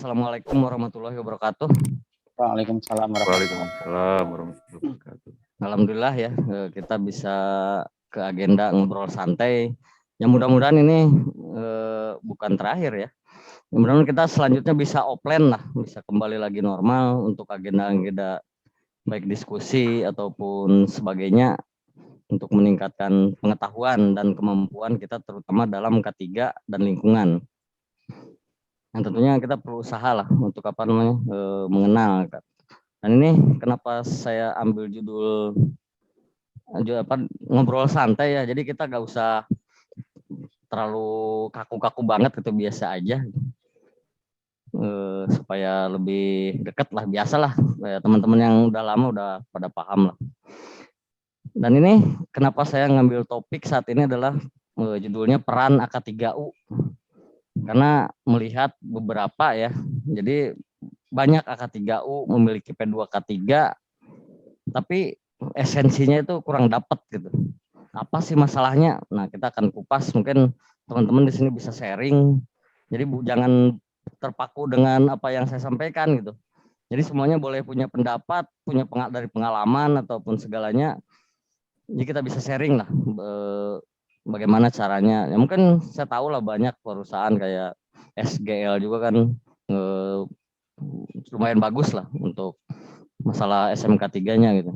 Assalamualaikum warahmatullahi wabarakatuh. Waalaikumsalam Waalaikumsalam warahmatullahi wabarakatuh. Alhamdulillah ya, kita bisa ke agenda ngobrol santai. Yang mudah-mudahan ini bukan terakhir ya. Mudah-mudahan kita selanjutnya bisa offline lah, bisa kembali lagi normal untuk agenda-agenda baik diskusi ataupun sebagainya untuk meningkatkan pengetahuan dan kemampuan kita terutama dalam K3 dan lingkungan. Yang tentunya kita perlu usaha lah untuk mengenal. Dan ini kenapa saya ambil judul ngobrol santai ya. Jadi kita gak usah terlalu kaku-kaku banget gitu, biasa aja. Supaya lebih dekat lah, biasalah teman-teman yang udah lama udah pada paham lah. Dan ini kenapa saya ngambil topik saat ini adalah judulnya peran AK3U. Karena melihat beberapa ya, jadi banyak AK3U memiliki P2K3, tapi esensinya itu kurang dapat gitu. Apa sih masalahnya? Nah, kita akan kupas, mungkin teman-teman di sini bisa sharing. Jadi jangan terpaku dengan apa yang saya sampaikan gitu. Jadi semuanya boleh punya pendapat, punya dari pengalaman ataupun segalanya. Jadi kita bisa sharing lah bagaimana caranya. Ya mungkin saya tahu lah banyak perusahaan kayak SGL juga kan lumayan bagus lah untuk masalah SMK 3-nya gitu.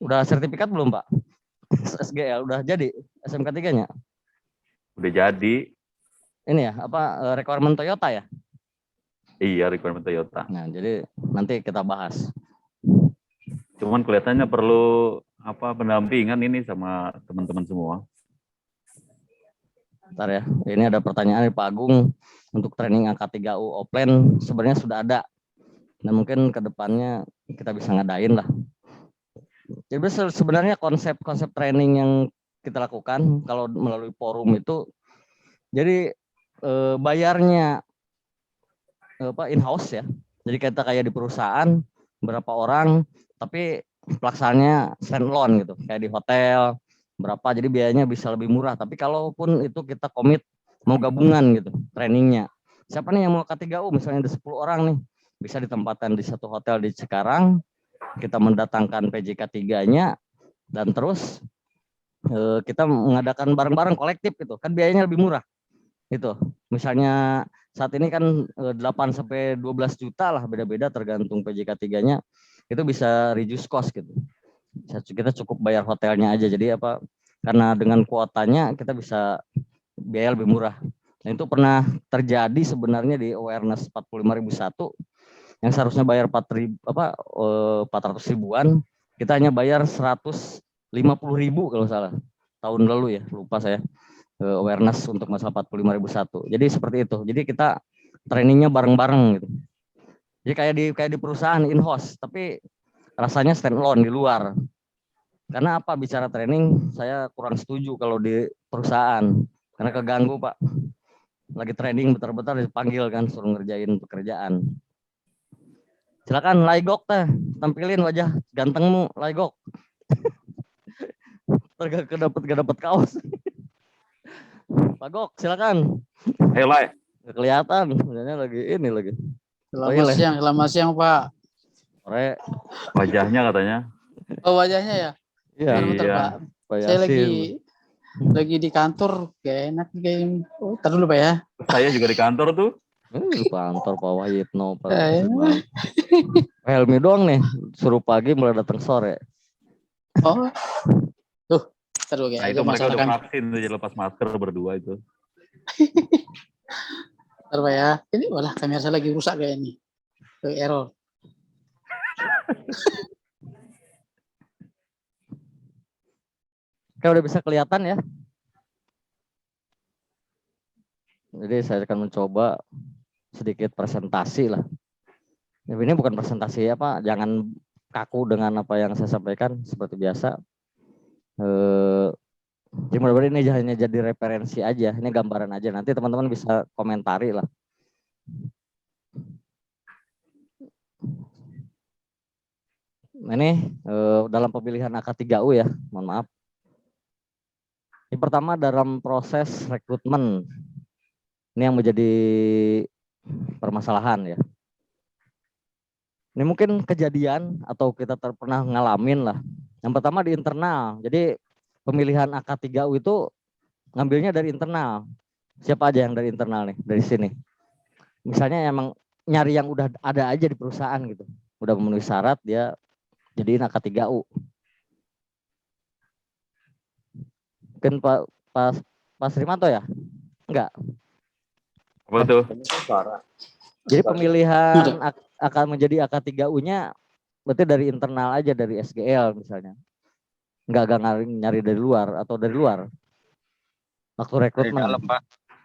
Udah sertifikat belum Pak? SGL udah jadi SMK 3-nya? Udah jadi. Ini ya, requirement Toyota ya? Iya, requirement Toyota. Nah, jadi nanti kita bahas. Cuman kelihatannya perlu pendampingan ini sama teman-teman semua. Bentar ya, ini ada pertanyaan dari Pak Agung. Untuk training AK3U offline sebenarnya sudah ada. Nah mungkin kedepannya kita bisa ngadain lah. Jadi sebenarnya konsep training yang kita lakukan kalau melalui forum itu, jadi bayarnya in-house ya. Jadi kita kayak di perusahaan berapa orang, tapi pelaksanaannya stand-alone gitu, kayak di hotel berapa, jadi biayanya bisa lebih murah. Tapi kalaupun itu kita komit mau gabungan gitu trainingnya, siapa nih yang mau K3U misalnya ada 10 orang nih, bisa ditempatkan di satu hotel di Cikarang, kita mendatangkan PJK 3-nya dan terus kita mengadakan bareng-bareng kolektif gitu, kan biayanya lebih murah. Itu misalnya saat ini kan 8 sampai 12 juta lah, beda-beda tergantung PJK 3-nya. Itu bisa reduce cost gitu. Kita cukup bayar hotelnya aja. Jadi karena dengan kuotanya kita bisa biaya lebih murah. Nah, itu pernah terjadi sebenarnya di awareness 45.001 yang seharusnya bayar 400 ribuan, kita hanya bayar 150.000 kalau salah. Tahun lalu ya, lupa saya. Awareness untuk masalah 45.001. Jadi seperti itu. Jadi kita trainingnya bareng-bareng gitu. Jadi kayak di perusahaan in-house, tapi rasanya stand alone di luar. Karena bicara training saya kurang setuju kalau di perusahaan. Karena keganggu Pak. Lagi training bentar-bentar dipanggil kan suruh ngerjain pekerjaan. Silakan Laigok teh, tampilin wajah gantengmu Laigok. Gak dapat kaos. Pak Gok, silakan. Ayo Lai. Kelihatan, sebenarnya lagi. Selamat siang Pak. Sore. Wajahnya katanya. Oh wajahnya ya? Iya. Bentar, Pak. Saya lagi di kantor, gak enak kayak. Ntar dulu Pak ya. Saya juga di kantor tuh. Kantor Pak Wahyitno. Pak Helmi doang nih, suruh pagi mulai datang sore. Oh, tuh. Terus Nah itu mereka udah vaksin, jadi lepas masker berdua itu. Ntar Pak ya. Ini malah kamera saya lagi rusak kayak ini. Error. Kayak udah bisa kelihatan ya. Jadi saya akan mencoba sedikit presentasi lah. Ini bukan presentasi jangan kaku dengan apa yang saya sampaikan seperti biasa. Jadi mudah-mudahan ini hanya jadi referensi aja, ini gambaran aja. Nanti teman-teman bisa komentari lah. Ini dalam pemilihan AK3U ya, mohon maaf. Yang pertama dalam proses rekrutmen, ini yang menjadi permasalahan ya. Ini mungkin kejadian atau kita pernah ngalamin lah. Yang pertama di internal. Jadi pemilihan AK3U itu ngambilnya dari internal. Siapa aja yang dari internal nih, dari sini. Misalnya emang nyari yang udah ada aja di perusahaan gitu. Udah memenuhi syarat, dia jadiin AK3U. Mungkin Pak Srimanto ya? Enggak. Apa tuh? Jadi pemilihan akan menjadi AK3U-nya berarti dari internal aja, dari SGL misalnya. Enggak nyari dari luar atau dari luar. Waktu rekrutmen. Dari dalam, Pak.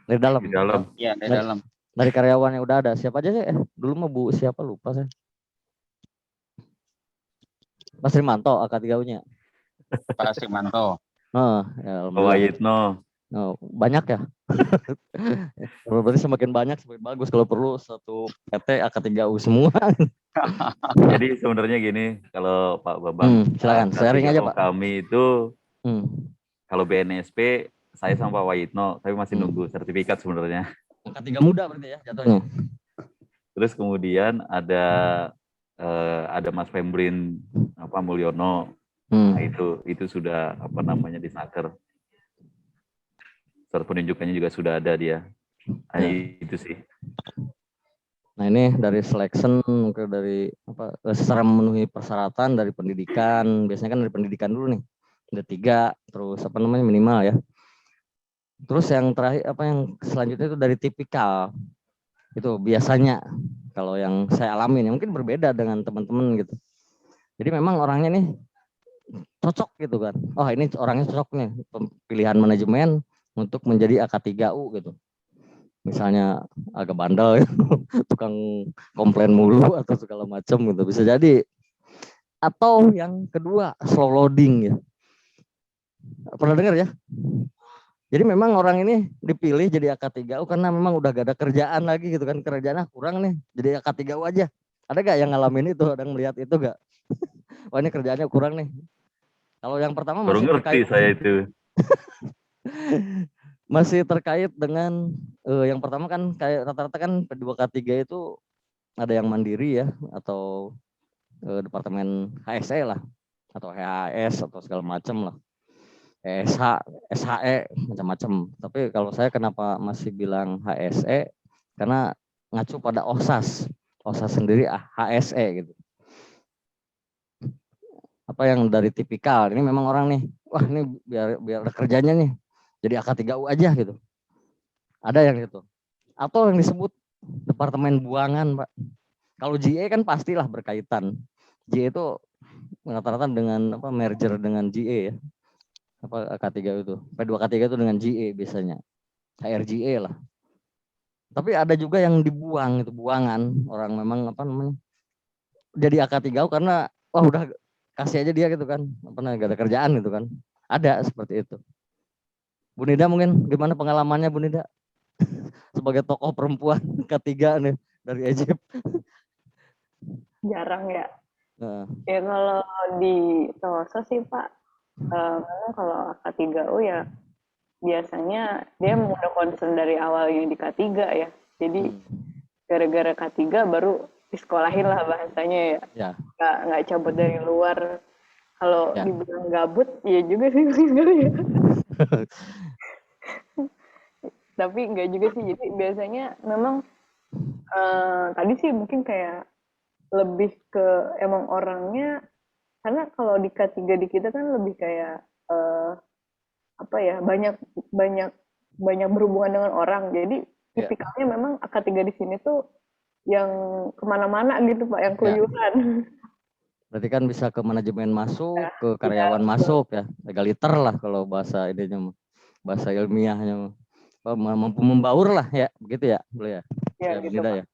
Dari dalam. Di dalam. Iya, dari dalam. Dari karyawan yang udah ada. Siapa aja sih? Dulu mah Bu siapa lupa saya. Mas Rimanto AK3U-nya. Pak Srimanto. Oh, ya, Pak Wayitno. oh, banyak ya. Berarti semakin banyak semakin bagus. Kalau perlu satu PT AK3U semua. Jadi sebenarnya gini, kalau Pak Babang, silakan sharing aja Pak. Kami itu kalau BNSP saya sama Pak Wayitno, tapi masih nunggu sertifikat sebenarnya. AK3 muda berarti ya jatuhnya. Terus kemudian ada Mas Fembrin Mulyono. Nah, itu sudah disnaker. Surat penunjukannya juga sudah ada dia. Nah, itu sih. Nah, ini dari selection mungkin dari secara memenuhi persyaratan dari pendidikan. Biasanya kan dari pendidikan dulu nih. Ada 3, terus minimal ya. Terus yang terakhir yang selanjutnya itu dari tipikal. Itu biasanya kalau yang saya alami ini mungkin berbeda dengan teman-teman gitu. Jadi memang orangnya nih cocok gitu kan. Oh, ini orangnya cocok nih pilihan manajemen untuk menjadi AK3U gitu. Misalnya agak bandel ya, tukang komplain mulu atau segala macam gitu. Bisa jadi. Atau yang kedua slow loading ya. Pernah dengar ya? Jadi memang orang ini dipilih jadi AK3U karena memang udah gak ada kerjaan lagi gitu kan. Kerjaannya kurang nih, jadi AK3U aja. Ada gak yang ngalamin itu, ada yang melihat itu gak? Wah, ini kerjaannya kurang nih. Kalau yang pertama baru masih ngerti terkait, saya itu. masih terkait dengan yang pertama kan kayak rata-rata kan P2K3 itu ada yang mandiri ya, atau departemen HSE lah, atau HAS atau segala macam lah. SH, SHE macam-macam. Tapi kalau saya kenapa masih bilang HSE? Karena ngacu pada OSAS. OSAS sendiri HSE gitu. Apa yang dari tipikal, ini memang orang nih, wah ini biar ada kerjanya nih, jadi AK3U aja gitu. Ada yang gitu. Atau yang disebut departemen buangan, Pak. Kalau GE kan pastilah berkaitan. GE itu rata-rata dengan merger dengan GE ya. AK3 itu. P2K3 itu dengan GE biasanya. HRGE lah. Tapi ada juga yang dibuang, itu buangan. Orang memang jadi AK3 karena udah kasih aja dia gitu kan. Gak ada kerjaan gitu kan. Ada seperti itu. Bu Nida mungkin gimana pengalamannya Bu Nida? Sebagai tokoh perempuan ketiga nih dari Egypt. Jarang ya. Ya kalau di Tosa sih Pak, memang kalau K3U ya biasanya dia udah concern dari awalnya di K3 ya. Jadi gara-gara K3 baru disekolahin lah bahasanya ya. Nggak cabut dari luar. Kalau dibilang gabut, ya juga sih sebenarnya. Tapi nggak juga sih. Jadi biasanya memang tadi sih mungkin kayak lebih ke emang orangnya. Karena kalau di K3 di kita kan lebih kayak banyak berhubungan dengan orang. Jadi tipikalnya memang K3 di sini tuh yang kemana-mana gitu Pak, yang keluyuran. Berarti kan bisa ke manajemen masuk, ke karyawan masuk ya, legaliter lah kalau bahasa idenya, bahasa ilmiahnya, mampu membaur lah ya, begitu ya, boleh ya? Ya gitu Pak. Ya.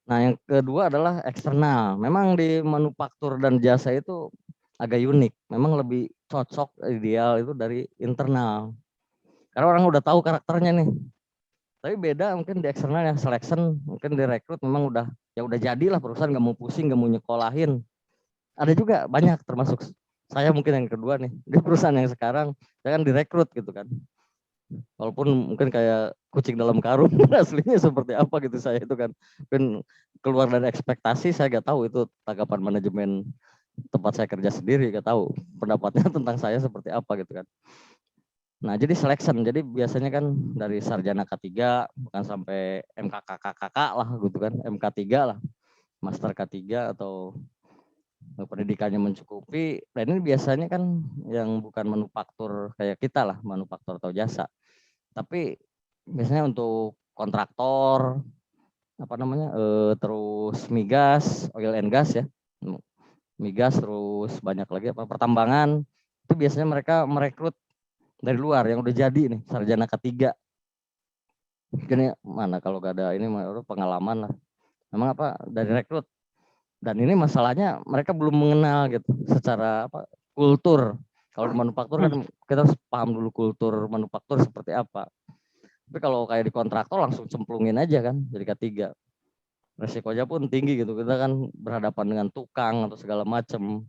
Nah, yang kedua adalah eksternal. Memang di manufaktur dan jasa itu agak unik. Memang lebih cocok ideal itu dari internal. Karena orang udah tahu karakternya nih. Tapi beda mungkin di eksternal yang selection, mungkin di rekrut memang udah jadilah perusahaan nggak mau pusing, nggak mau nyekolahin. Ada juga banyak termasuk saya mungkin yang kedua nih. Di perusahaan yang sekarang saya kan direkrut gitu kan. Walaupun mungkin kayak kucing dalam karung. Aslinya seperti apa gitu saya itu kan keluar dari ekspektasi. Saya nggak tahu itu tanggapan manajemen tempat saya kerja sendiri, nggak tahu pendapatnya tentang saya seperti apa gitu kan. Nah jadi selection, jadi biasanya kan dari sarjana K3 bukan sampai MKKKK lah gitu kan, MK3 lah, master K3 atau pendidikannya mencukupi. Dan ini biasanya kan yang bukan manufaktur kayak kita lah, manufaktur atau jasa, tapi biasanya untuk kontraktor apa namanya terus migas, oil and gas ya, migas, terus banyak lagi apa pertambangan, itu biasanya mereka merekrut dari luar yang udah jadi nih sarjana K3. Ini mana kalau gak ada ini pengalaman lah, memang apa dari rekrut. Dan ini masalahnya mereka belum mengenal gitu secara apa kultur. Kalau di manufaktur kan kita harus paham dulu kultur manufaktur seperti apa. Tapi kalau kayak di kontraktor langsung cemplungin aja kan jadi K3. Resikonya pun tinggi gitu, kita kan berhadapan dengan tukang atau segala macam,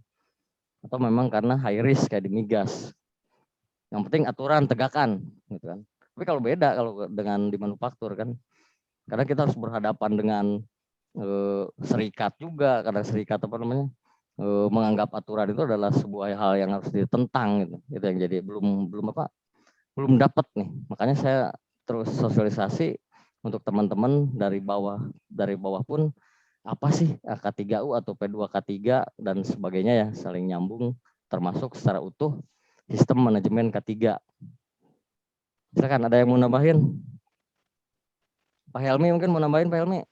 atau memang karena high risk kayak di migas. Yang penting aturan tegakkan gitu kan. Tapi kalau beda kalau dengan di manufaktur kan, karena kita harus berhadapan dengan serikat juga, kadang serikat apa namanya menganggap aturan itu adalah sebuah hal yang harus ditentang gitu. Itu yang jadi belum dapat nih. Makanya saya terus sosialisasi untuk teman-teman dari bawah pun apa sih K3U atau P2K3 dan sebagainya ya, saling nyambung termasuk secara utuh sistem manajemen K3. Silakan ada yang mau nambahin? Pak Helmi mungkin mau nambahin, Pak Helmi.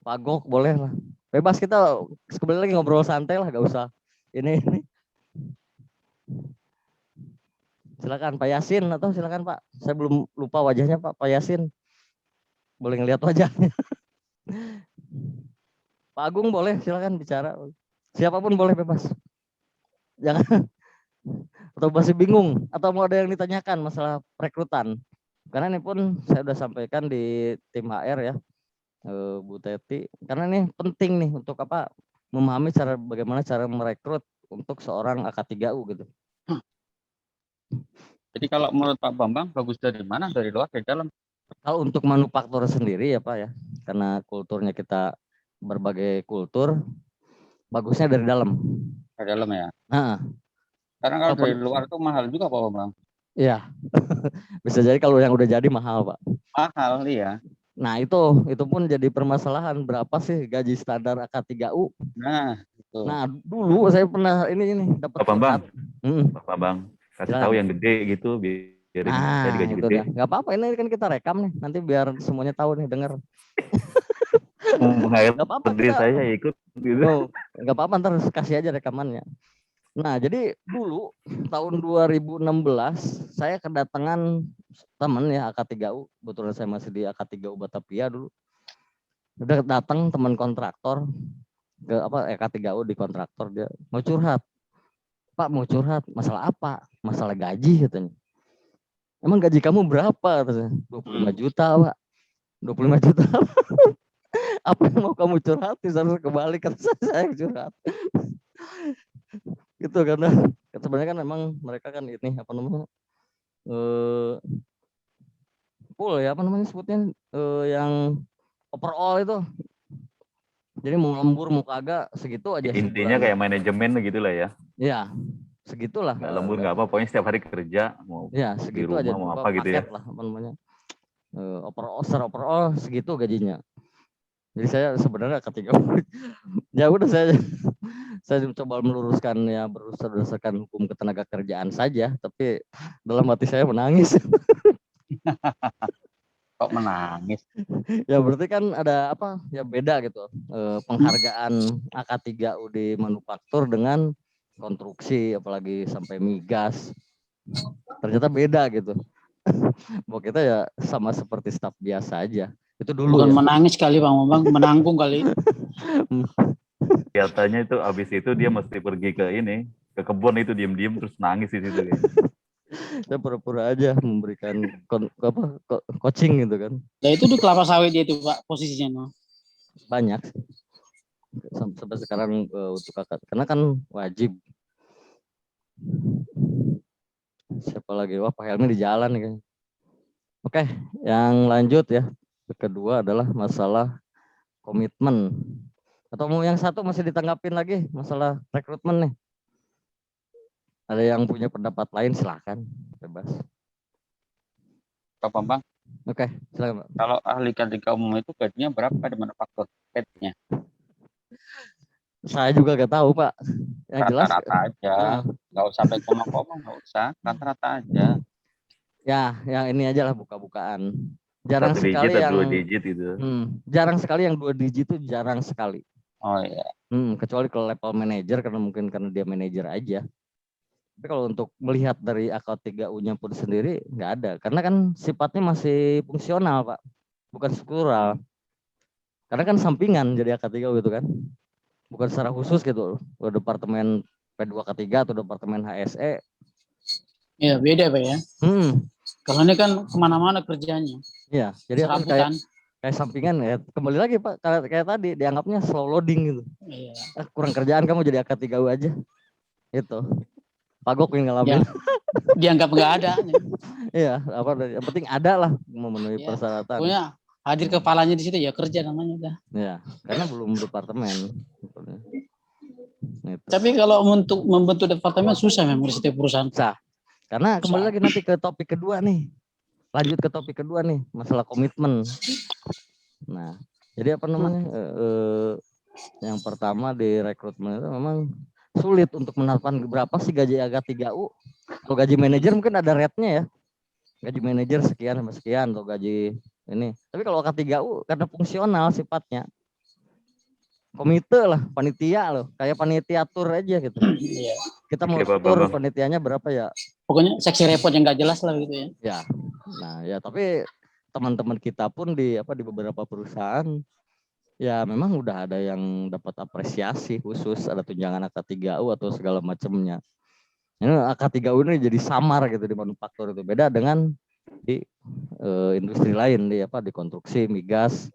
Pak Gok boleh lah. Bebas, kita kembali lagi ngobrol santai lah, gak usah ini. Silakan Pak Yasin atau silakan Pak. Saya belum lupa wajahnya Pak Yasin. Boleh ngelihat wajahnya. Pak Agung boleh silakan bicara. Siapapun boleh bebas. Jangan atau masih bingung atau mau ada yang ditanyakan masalah perekrutan. Karena ini pun saya sudah sampaikan di tim HR ya, Bu Teti. Karena ini penting nih untuk apa? Memahami bagaimana cara merekrut untuk seorang AK3U gitu. Jadi kalau menurut Pak Bambang bagus dari mana? Dari luar, dari dalam? Kalau untuk manufaktur sendiri ya Pak ya, karena kulturnya kita berbagai kultur, bagusnya dari dalam. Dari dalam ya. Nah, Karena kalau dari luar itu mahal juga Pak Bambang. Iya, bisa jadi kalau yang udah jadi mahal Pak. Mahal iya. Nah itu pun jadi permasalahan, berapa sih gaji standar AK3U? Nah, itu. Nah dulu saya pernah ini dapat Pak Bambang, Pak Bambang kasih tahu yang gede gitu biar saya digaji gede. Nggak apa-apa, ini kan kita rekam nih, nanti biar semuanya tahu nih, dengar. Nggak apa-apa, saya ikut gitu. Nggak apa-apa, ntar kasih aja rekamannya. Nah jadi dulu tahun 2016 saya kedatangan teman ya AK3U, kebetulan saya masih di AK3U Batavia dulu. Udah datang teman kontraktor ke AK3U di kontraktor, dia mau curhat. Pak mau curhat, masalah apa? Masalah gaji katanya. Emang gaji kamu berapa? 25 juta Pak. 25 juta. Apa yang mau kamu curhat? Harus kembali ke saya curhat. Gitu karena sebenarnya kan memang mereka kan ini apa namanya full ya, apa namanya sebutnya yang overall itu. Jadi mau lembur mau kagak segitu aja. Intinya kayak manajemen gitulah ya. Iya, segitulah. Nggak lembur nggak apa, pokoknya setiap hari kerja mau ya, segitu di rumah aja, mau apa gitu ya. Lah, apa namanya overall segitu gajinya. Jadi saya sebenarnya ketika ya udah saya coba meluruskan ya berdasarkan hukum ketenaga kerjaan saja, tapi dalam hati saya menangis. Kok menangis? Ya berarti kan ada apa ya beda gitu penghargaan AK3U di manufaktur dengan konstruksi, apalagi sampai migas, ternyata beda gitu. Bahwa kita ya sama seperti staf biasa aja. Itu dulu. Bukan ya. Menangis kali Bang Bambang, menanggung kali. Kelihatannya itu abis itu dia mesti pergi ke kebun itu diem-diem terus nangis di situ. Saya pura-pura aja memberikan coaching gitu kan. Ya itu di kelapa sawit dia itu Pak posisinya. No. Banyak sih. Sampai sekarang untuk kakak, karena kan wajib. Siapa lagi? Wah Pak Helmi di jalan kan. Oke, yang lanjut ya. Kedua adalah masalah komitmen. Atau mau yang satu masih ditanggapin lagi masalah rekrutmen nih. Ada yang punya pendapat lain silahkan, bebas. Pak Bambang, Oke, silakan Pak. kalau ahli K3 umum itu gajinya berapa di manufaktur petnya? Saya juga gak tahu Pak. Yang jelas, Rata-rata aja, nggak usah sampai koma-koma, nggak usah, rata-rata aja. ya yang ini aja lah buka-bukaan. Jarang 1 digit sekali atau yang 2 digit gitu. jarang sekali yang 2 digit itu jarang sekali. Oh iya. Kecuali kalau level manajer karena dia manajer aja. Tapi kalau untuk melihat dari AK3U-nya pun sendiri nggak ada, karena kan sifatnya masih fungsional Pak, bukan struktural. Karena kan sampingan jadi AK3U gitu kan, bukan secara khusus gitu. Kalau departemen P2K3 atau departemen HSE. Ya beda Pak ya. Kalau ini kan kemana-mana kerjanya. Iya, jadi kan kayak sampingan ya. Kembali lagi Pak, kayak tadi dianggapnya slow loading gitu. Iya. Kurang kerjaan kamu jadi AK3U aja. Itu. Pagok yang ngalamin. Ya, dianggap nggak ada. Iya, yang penting ada lah memenuhi Ya, persyaratan. pokoknya hadir kepalanya di situ ya kerja namanya udah. Ya, karena belum departemen. Gitu. Tapi kalau untuk membentuk departemen susah memang di setiap perusahaan. Susah. Karena kembali lagi nanti ke topik kedua nih. Lanjut ke topik kedua nih, masalah komitmen. Nah, jadi apa namanya? Yang pertama di rekrutmen itu memang sulit untuk menentukan berapa sih gaji AK3U. Kalau gaji manajer mungkin ada rate-nya ya. Gaji manajer sekian sampai sekian atau gaji ini. Tapi kalau AK3U karena fungsional sifatnya. Komite lah, panitia loh, kayak panitia tur aja gitu. Iya. Kita mau tur panitianya berapa ya? Pokoknya seksi repot yang nggak jelas lah gitu ya. Ya, nah ya tapi teman-teman kita pun di beberapa perusahaan ya memang udah ada yang dapat apresiasi khusus, ada tunjangan AK3U atau segala macamnya. Ini AK3U ini jadi samar gitu di manufaktur itu, beda dengan di industri lain di konstruksi, migas,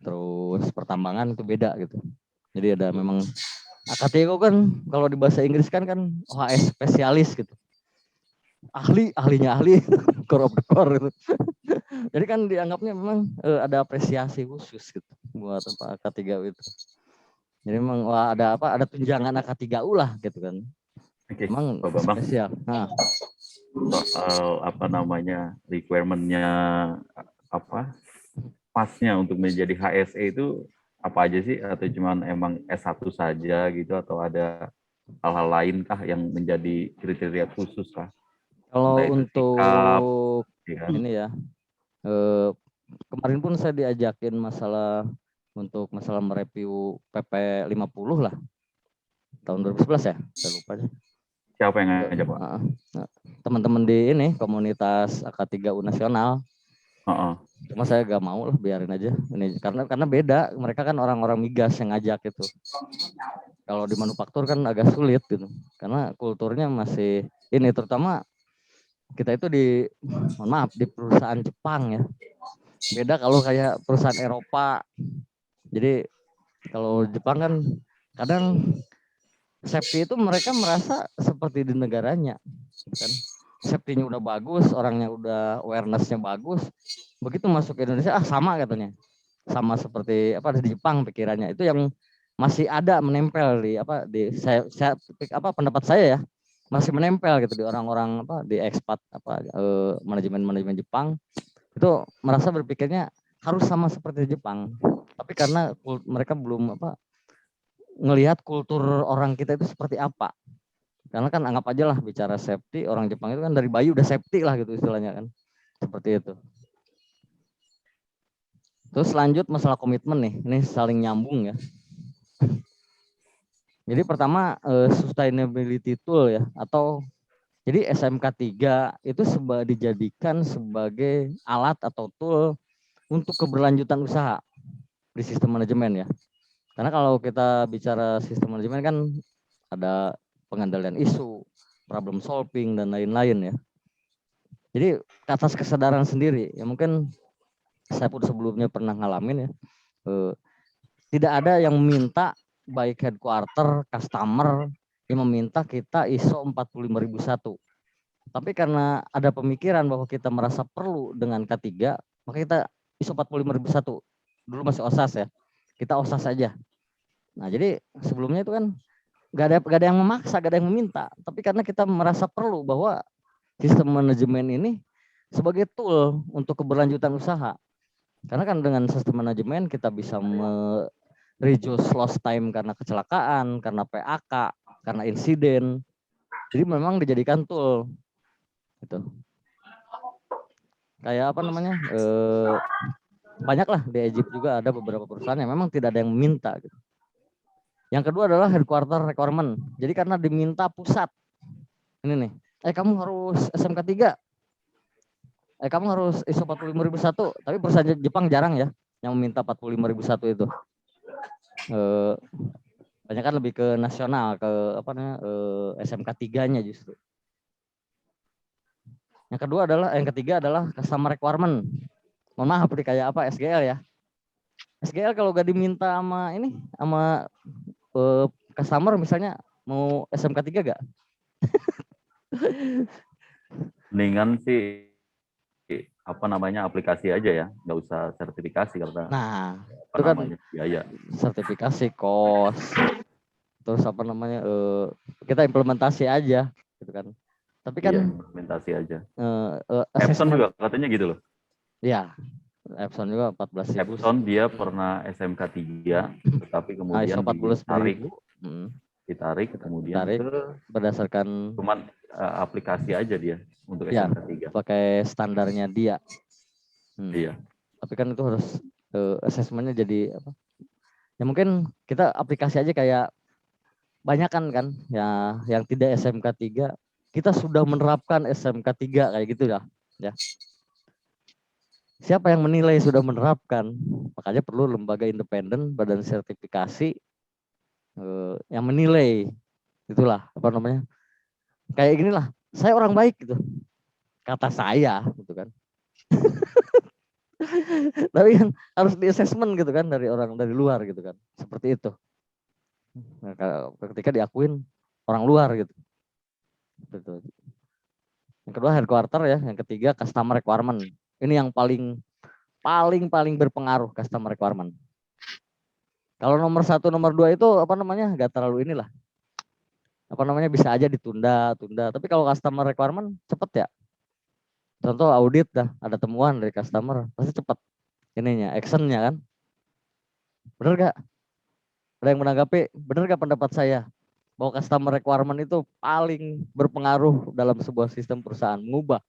terus pertambangan itu beda gitu. Jadi ada memang AK3U kan kalau di bahasa Inggris kan OHS spesialis gitu. Ahlinya ahli, core of the core gitu. Jadi kan dianggapnya memang ada apresiasi khusus gitu buat AK3U itu. Jadi memang ada tunjangan AK3U lah gitu kan. Oke, memang Pak Bambang. Spesial. Nah. Soal requirement-nya pasnya untuk menjadi HSE itu apa aja sih, atau cuman emang S1 saja gitu, atau ada hal-hal lain kah yang menjadi kriteria khusus kah? Kalau untuk ya. ini ya, kemarin pun saya diajakin masalah mereview PP 50 lah tahun 2011 ya, saya lupa aja. Siapa yang ngajak Pak? Teman-teman di ini komunitas AK3U nasional. Cuma saya gak mau lah, biarin aja ini karena beda, mereka kan orang-orang migas yang ngajak itu. Kalau di manufaktur kan agak sulit gitu, karena kulturnya masih ini, terutama kita itu di perusahaan Jepang ya. Beda kalau kayak perusahaan Eropa. Jadi kalau Jepang kan kadang safety itu mereka merasa seperti di negaranya kan. Safety-nya udah bagus, orangnya udah awareness-nya bagus. Begitu masuk ke Indonesia sama katanya. Sama seperti di Jepang pikirannya. Itu yang masih ada menempel di pendapat saya ya. Masih menempel gitu di orang-orang di ekspat manajemen Jepang. Itu merasa berpikirnya harus sama seperti Jepang. Tapi karena mereka belum ngelihat kultur orang kita itu seperti apa. Karena kan anggap aja lah bicara safety, orang Jepang itu kan dari bayi udah safety lah gitu istilahnya kan. Seperti itu. Terus lanjut masalah komitmen nih, ini saling nyambung ya. Jadi pertama sustainability tool ya, atau jadi SMK 3 itu dijadikan sebagai alat atau tool untuk keberlanjutan usaha di sistem manajemen ya. Karena kalau kita bicara sistem manajemen kan ada pengendalian isu, problem solving, dan lain-lain ya. Jadi atas kesadaran sendiri, ya mungkin saya pun sebelumnya pernah ngalamin ya, tidak ada yang minta baik headquarter, customer, yang meminta kita ISO 45001. Tapi karena ada pemikiran bahwa kita merasa perlu dengan K3, maka kita ISO 45001. Dulu masih OSAS ya. Kita OSAS saja. Nah, jadi sebelumnya itu kan gak ada yang memaksa, gak ada yang meminta. Tapi karena kita merasa perlu bahwa sistem manajemen ini sebagai tool untuk keberlanjutan usaha. Karena kan dengan sistem manajemen kita bisa reduce lost time karena kecelakaan, karena PAK, karena insiden. Jadi memang dijadikan tool. Gitu. Kayak apa namanya? Banyak lah di Egypt juga ada beberapa perusahaan yang memang tidak ada yang meminta. Gitu. Yang kedua adalah headquarter requirement. Jadi karena diminta pusat. Ini nih. Kamu harus SMK 3. Kamu harus ISO 45001. Tapi perusahaan Jepang jarang ya yang meminta 45001 itu. Banyak kan lebih ke nasional, ke apa namanya, SMK 3-nya justru. Yang ketiga adalah customer requirement. Mohon maaf nih kayak apa SGL ya. SGL kalau gak diminta sama customer misalnya mau SMK 3 gak? Mendingan sih aplikasi aja ya, nggak usah sertifikasi karena itu kan biaya. Sertifikasi kos. Terus kita implementasi aja gitu kan. Tapi kan implementasi aja. Epson juga katanya gitu loh. Iya. Epson juga 14.000. Epson dia pernah SMK 3 tetapi kemudian ditarik kemudian berdasarkan cuman aplikasi aja dia untuk SMK 3. Pakai standarnya dia. Iya. Tapi kan itu harus assessment-nya jadi apa? Ya mungkin kita aplikasi aja kayak banyak kan ya yang tidak SMK 3 kita sudah menerapkan SMK 3 kayak gitu ya. Siapa yang menilai sudah menerapkan? Makanya perlu lembaga independen, badan sertifikasi yang menilai. Itulah apa namanya? Kayak ginilah, saya orang baik gitu. Kata saya gitu kan. Tapi kan harus di assessment gitu kan dari orang dari luar gitu kan. Seperti itu. Nah, ketika diakuin orang luar gitu. Betul. Yang kedua headquarter ya, yang ketiga customer requirement. Ini yang paling berpengaruh customer requirement. Kalau nomor 1, nomor 2 itu apa namanya nggak terlalu inilah. Apa namanya bisa aja ditunda. Tapi kalau customer requirement cepet ya. Contoh audit dah, ada temuan dari customer pasti cepet. Ininya, actionnya kan. Bener gak? Ada yang menanggapi, bener gak pendapat saya? Bahwa customer requirement itu paling berpengaruh dalam sebuah sistem perusahaan, mengubah.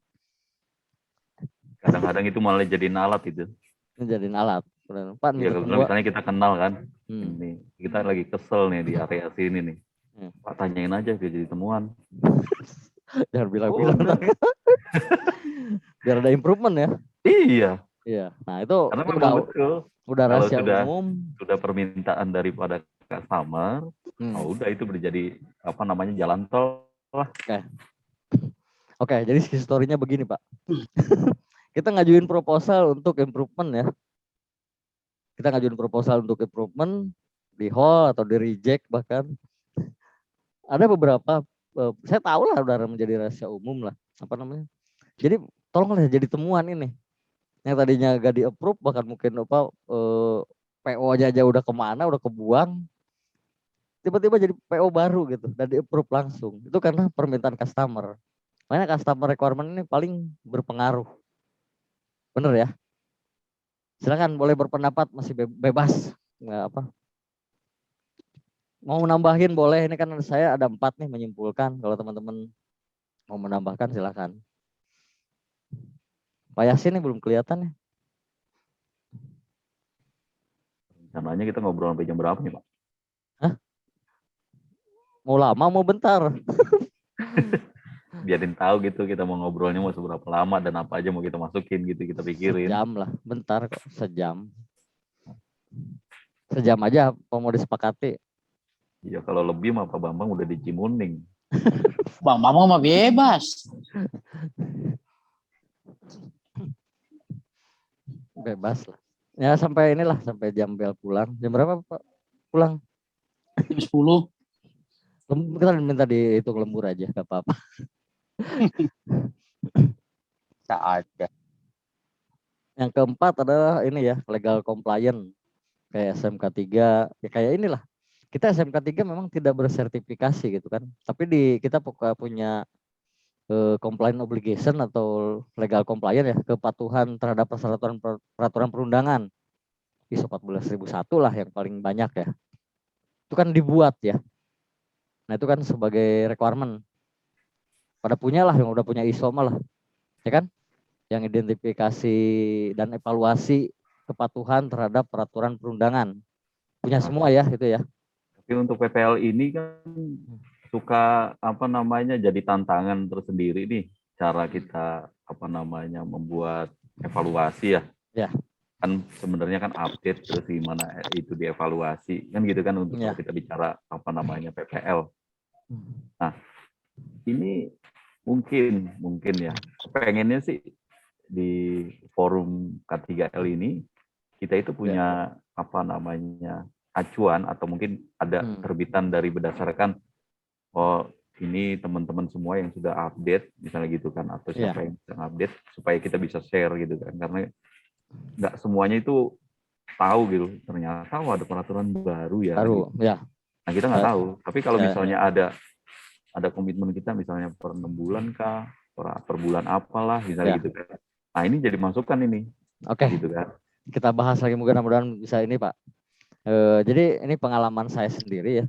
Kadang-kadang itu malah jadiin alat itu. Jadiin alat. Pak, ya, misalnya kita kenal kan, ini kita lagi kesel nih di area sini nih. Pak tanyain aja biar jadi temuan. Jangan bilang-bilang. Biar ada improvement ya. Iya. Nah itu karena memang betul. Udah rahasia umum. Sudah permintaan daripada customer, udah itu menjadi apa namanya jalan tol lah. Oke, jadi historinya begini Pak. Kita ngajuin proposal untuk improvement ya. Kita ngajuin proposal untuk improvement di hold atau di reject bahkan. Ada beberapa, saya tahu lah udah menjadi rahasia umum lah. Apa namanya? Jadi tolonglah jadi temuan ini. Yang tadinya gak di-approve bahkan mungkin PO-nya aja udah kemana, udah kebuang. Tiba-tiba jadi PO baru gitu dan di-approve langsung. Itu karena permintaan customer. Makanya customer requirement ini paling berpengaruh. Bener ya? Silakan boleh berpendapat, masih bebas. Nggak apa. Mau nambahin boleh, ini kan saya ada 4 nih menyimpulkan. Kalau teman-teman mau menambahkan silakan. Pak Yasin ini belum kelihatan nih. Rencananya kita ngobrol sampai jam berapa nih Pak? Hah? Mau lama mau bentar? Biarin tahu gitu kita mau ngobrolnya mau seberapa lama dan apa aja mau kita masukin gitu, kita pikirin. Sejam lah, bentar kok, sejam. Sejam aja mau disepakati. Iya kalau lebih mah Pak Bambang udah di Cimuning. Bang Bambang mah bebas. Bebas lah. Ya sampai inilah, sampai jam bel pulang. Jam berapa Pak pulang? Jam 10. Kita minta dihitung lembur aja, gak apa-apa. bisa aja. Yang keempat adalah ini ya, legal compliant. Kayak SMK 3, ya kayak inilah. Kita SMK 3 memang tidak bersertifikasi gitu kan. Tapi kita punya compliant obligation atau legal compliant ya, kepatuhan terhadap peraturan perundangan. ISO 14001 lah yang paling banyak ya. Itu kan dibuat ya. Nah itu kan sebagai requirement. Pada punya lah, yang udah punya ISO malah. Ya kan? Yang identifikasi dan evaluasi kepatuhan terhadap peraturan perundangan. Punya semua ya itu ya. Tapi untuk PPL ini kan suka jadi tantangan tersendiri nih cara kita membuat evaluasi ya. Ya. Kan sebenarnya kan update terus gimana itu dievaluasi kan gitu kan untuk Ya. kalau kita bicara PPL. Nah, ini mungkin ya. Pengennya sih di forum K3L ini kita itu punya acuan atau mungkin ada terbitan dari berdasarkan ini teman-teman semua yang sudah update misalnya gitu kan, atau siapa yang sedang update supaya kita bisa share gitu kan, karena nggak semuanya itu tahu gitu, ternyata ada peraturan baru ya. Nah kita nggak tahu, tapi kalau misalnya ada komitmen kita misalnya per 6 bulan kah, per bulan apalah misalnya gitu kan. Nah ini jadi masukan ini. Oke. Gitu kan. Kita bahas lagi mudah-mudahan bisa ini Pak. Jadi ini pengalaman saya sendiri ya,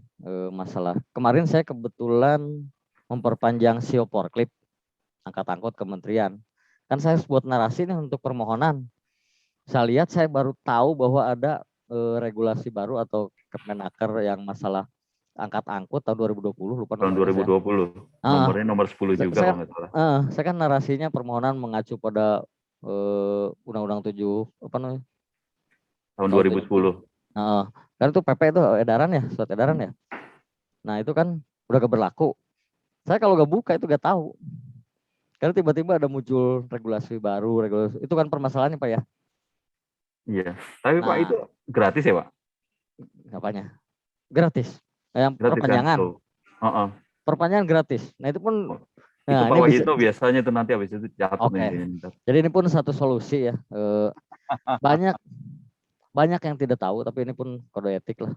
masalah. Kemarin saya kebetulan memperpanjang SIO Porklip, angkat angkut kementerian. Kan saya buat narasi nih untuk permohonan. Saya lihat saya baru tahu bahwa ada regulasi baru atau Kemenaker yang masalah angkat angkut tahun 2020, lupa tahun 2020. Nomornya nomor 10 juga kalau nggak salah. Saya kan narasinya permohonan mengacu pada Undang-Undang 7 tahun 2010. Karena itu PP itu edaran ya, surat edaran ya. Nah itu kan udah gak berlaku. Saya kalau gak buka itu gak tahu. Karena tiba-tiba ada muncul regulasi baru, itu kan permasalahannya Pak ya. Iya, tapi Pak itu gratis ya Pak? Apanya? Gratis. Yang gratis perpanjangan. Kan? Perpanjangan gratis. Nah itu pun. Itu Pak Wahito biasanya tuh nanti habis itu jatuh. Jadi ini pun satu solusi ya. Banyak yang tidak tahu, tapi ini pun kode etik lah,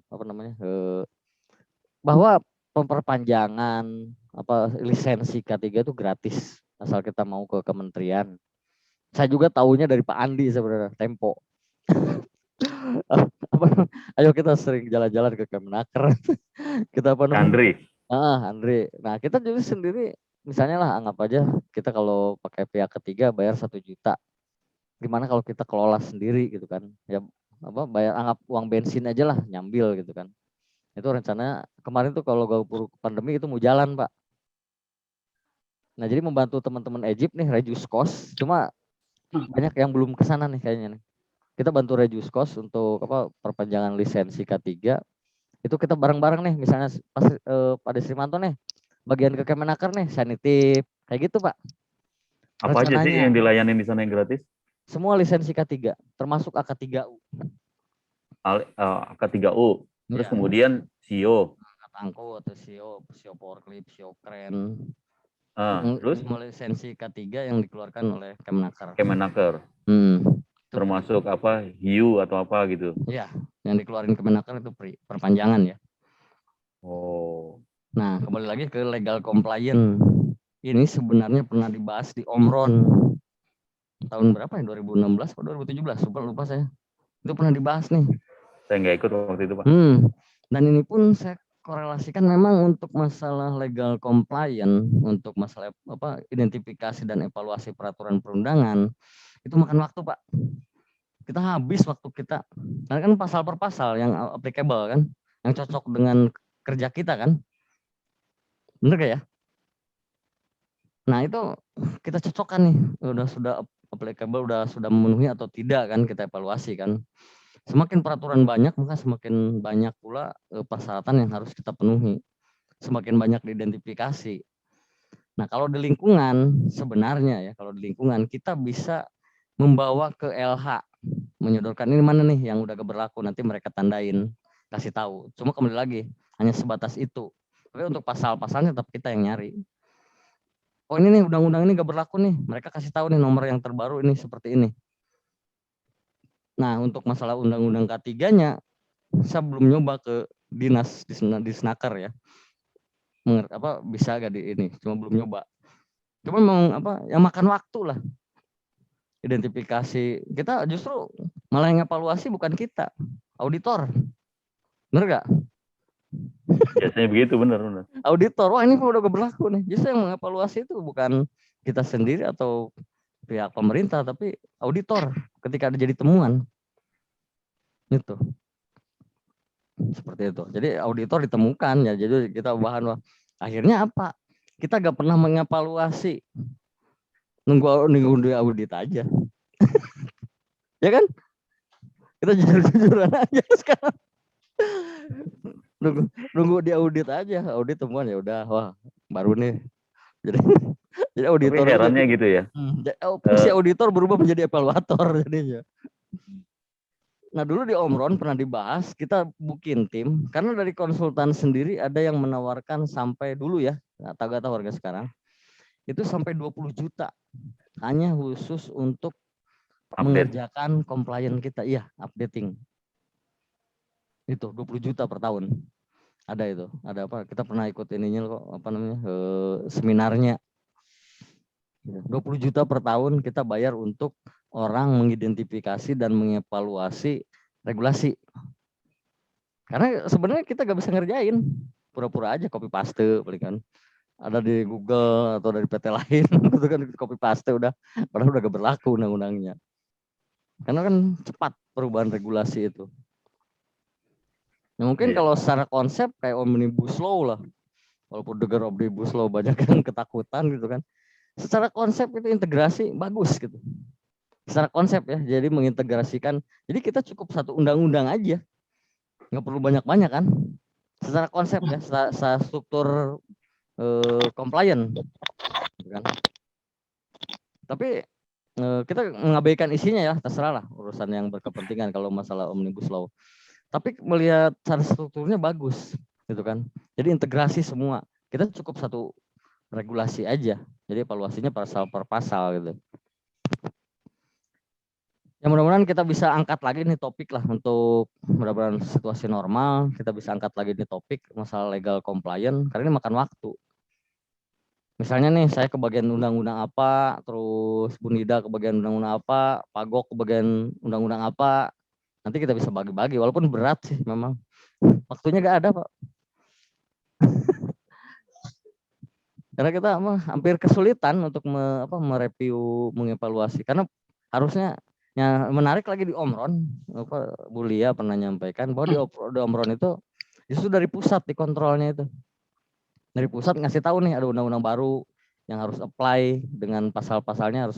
bahwa perpanjangan lisensi K3 itu gratis asal kita mau ke kementerian. Saya juga tahunya dari Pak Andi sebenarnya, Tempo. Ayo kita sering jalan-jalan ke Kemenaker. Kita Andri. Andri. Nah kita juga sendiri, misalnya lah anggap aja kita kalau pakai pihak ketiga bayar 1 juta. Gimana kalau kita kelola sendiri gitu kan? Ya bayar anggap uang bensin aja lah, nyambil gitu kan. Itu rencananya kemarin tuh kalau gak pandemi itu mau jalan Pak. Nah jadi membantu teman-teman Egypt nih, reduce cost. Cuma banyak yang belum kesana nih kayaknya nih. Kita bantu reduce cost untuk perpanjangan lisensi K3. Itu kita bareng-bareng nih, misalnya Pak Desrimanto nih, bagian ke Kemenaker nih, sanitip, kayak gitu Pak. Apa aja sih yang dilayani di sana yang gratis? Semua lisensi K3, termasuk AK3U. AK3U, terus kemudian SIO. Angkut atau SIO Porklip, SIO Kren. Terus semua lisensi K3 yang dikeluarkan oleh Kemenaker. Termasuk HIU atau apa gitu? Iya, yang dikeluarin Kemenaker itu perpanjangan ya. Nah, kembali lagi ke legal compliant. Ini sebenarnya pernah dibahas di Omron. Tahun berapa ya? 2016 atau 2017? Lupa saya. Itu pernah dibahas nih. Saya nggak ikut waktu itu Pak. Dan ini pun saya korelasikan memang untuk masalah legal compliant, untuk masalah identifikasi dan evaluasi peraturan perundangan, itu makan waktu Pak. Kita habis waktu kita. Karena kan pasal per pasal yang applicable kan, yang cocok dengan kerja kita kan. Bener gak ya? Nah itu kita cocokkan nih, sudah applicable, sudah memenuhi atau tidak kan, kita evaluasi kan. Semakin peraturan banyak, maka semakin banyak pula persyaratan yang harus kita penuhi. Semakin banyak diidentifikasi. Nah kalau di lingkungan, sebenarnya ya, kalau di lingkungan kita bisa membawa ke LH, menyodorkan ini mana nih yang udah berlaku, nanti mereka tandain, kasih tahu. Cuma kembali lagi, hanya sebatas itu. Tapi untuk pasal-pasalnya tetap kita yang nyari. oh ini nih undang-undang ini gak berlaku nih, mereka kasih tahu nih nomor yang terbaru ini seperti ini. Nah untuk masalah undang-undang K3-nya, saya belum nyoba ke dinas disnaker ya, bisa gak di ini, cuma belum nyoba. Cuma memang yang makan waktu lah. Identifikasi kita justru malah yang evaluasi bukan kita, auditor, bener gak? Biasanya begitu, benar. Auditor, wah ini udah gak berlaku nih. Justru yang mengevaluasi itu bukan kita sendiri atau pihak pemerintah, tapi auditor ketika ada jadi temuan. Itu. Seperti itu. Jadi auditor ditemukan ya. Jadi kita bahan, wah, akhirnya apa? Kita gak pernah mengevaluasi. Nunggu di audit aja. Ya kan? Kita jujur-jujuran aja sekarang. Nunggu di audit aja, audit temuan ya udah, wah baru nih. Jadi auditor. Tapi herannya gitu ya. Fungsi auditor berubah menjadi evaluator jadinya. Nah dulu di Omron pernah dibahas, kita bikin tim, karena dari konsultan sendiri ada yang menawarkan sampai dulu ya, gak tahu harga sekarang, itu sampai 20 juta hanya khusus untuk mengerjakan compliance kita, iya updating. Itu 20 juta per tahun. Ada itu, ada apa? Kita pernah ikut ininya kok, seminarnya. 20 juta per tahun kita bayar untuk orang mengidentifikasi dan mengevaluasi regulasi. Karena sebenarnya kita gak bisa ngerjain, pura-pura aja copy paste paling kan. Ada di Google atau dari PT lain, itu kan copy paste udah, padahal udah gak berlaku undang-undangnya. Karena kan cepat perubahan regulasi itu. Ya, mungkin kalau secara konsep kayak omnibus law lah, walaupun dengar omnibus law banyak kan ketakutan gitu kan. Secara konsep itu integrasi bagus gitu. Secara konsep ya, jadi mengintegrasikan. Jadi kita cukup satu undang-undang aja, nggak perlu banyak-banyak kan. Secara konsep ya, secara struktur compliant, gitu kan. Tapi kita mengabaikan isinya ya, terserah lah urusan yang berkepentingan kalau masalah omnibus law. Tapi melihat cara strukturnya bagus, gitu kan. Jadi integrasi semua. Kita cukup satu regulasi aja. Jadi evaluasinya pasal per pasal gitu. Ya mudah-mudahan kita bisa angkat lagi nih topik lah untuk mudah-mudahan situasi normal, kita bisa angkat lagi nih topik masalah legal compliant karena ini makan waktu. Misalnya nih saya ke bagian undang-undang apa, terus Bunida ke bagian undang-undang apa, Pak Gok ke bagian undang-undang apa. Nanti kita bisa bagi-bagi walaupun berat sih memang. Waktunya gak ada, Pak. Karena kita hampir kesulitan untuk mereview, mengevaluasi karena harusnya yang menarik lagi di Omron, Bu Lia pernah nyampaikan bahwa di Omron itu justru dari pusat dikontrolnya itu. Dari pusat ngasih tahu nih ada undang-undang baru yang harus apply dengan pasal-pasalnya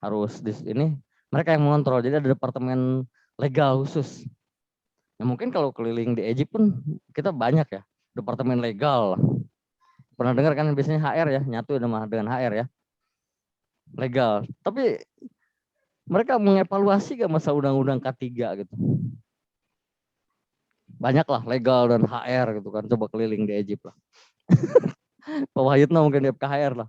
harus ini mereka yang mengontrol. Jadi ada departemen legal khusus. Nah, mungkin kalau keliling di Egypt pun kita banyak ya departemen legal. Pernah dengar kan biasanya HR ya, nyatu dengan HR ya. Legal. Tapi mereka mengevaluasi gak masa undang-undang K3 gitu. Banyak lah legal dan HR gitu kan, coba keliling di Egypt lah. Pak Wahyudna mungkin di FKHR lah,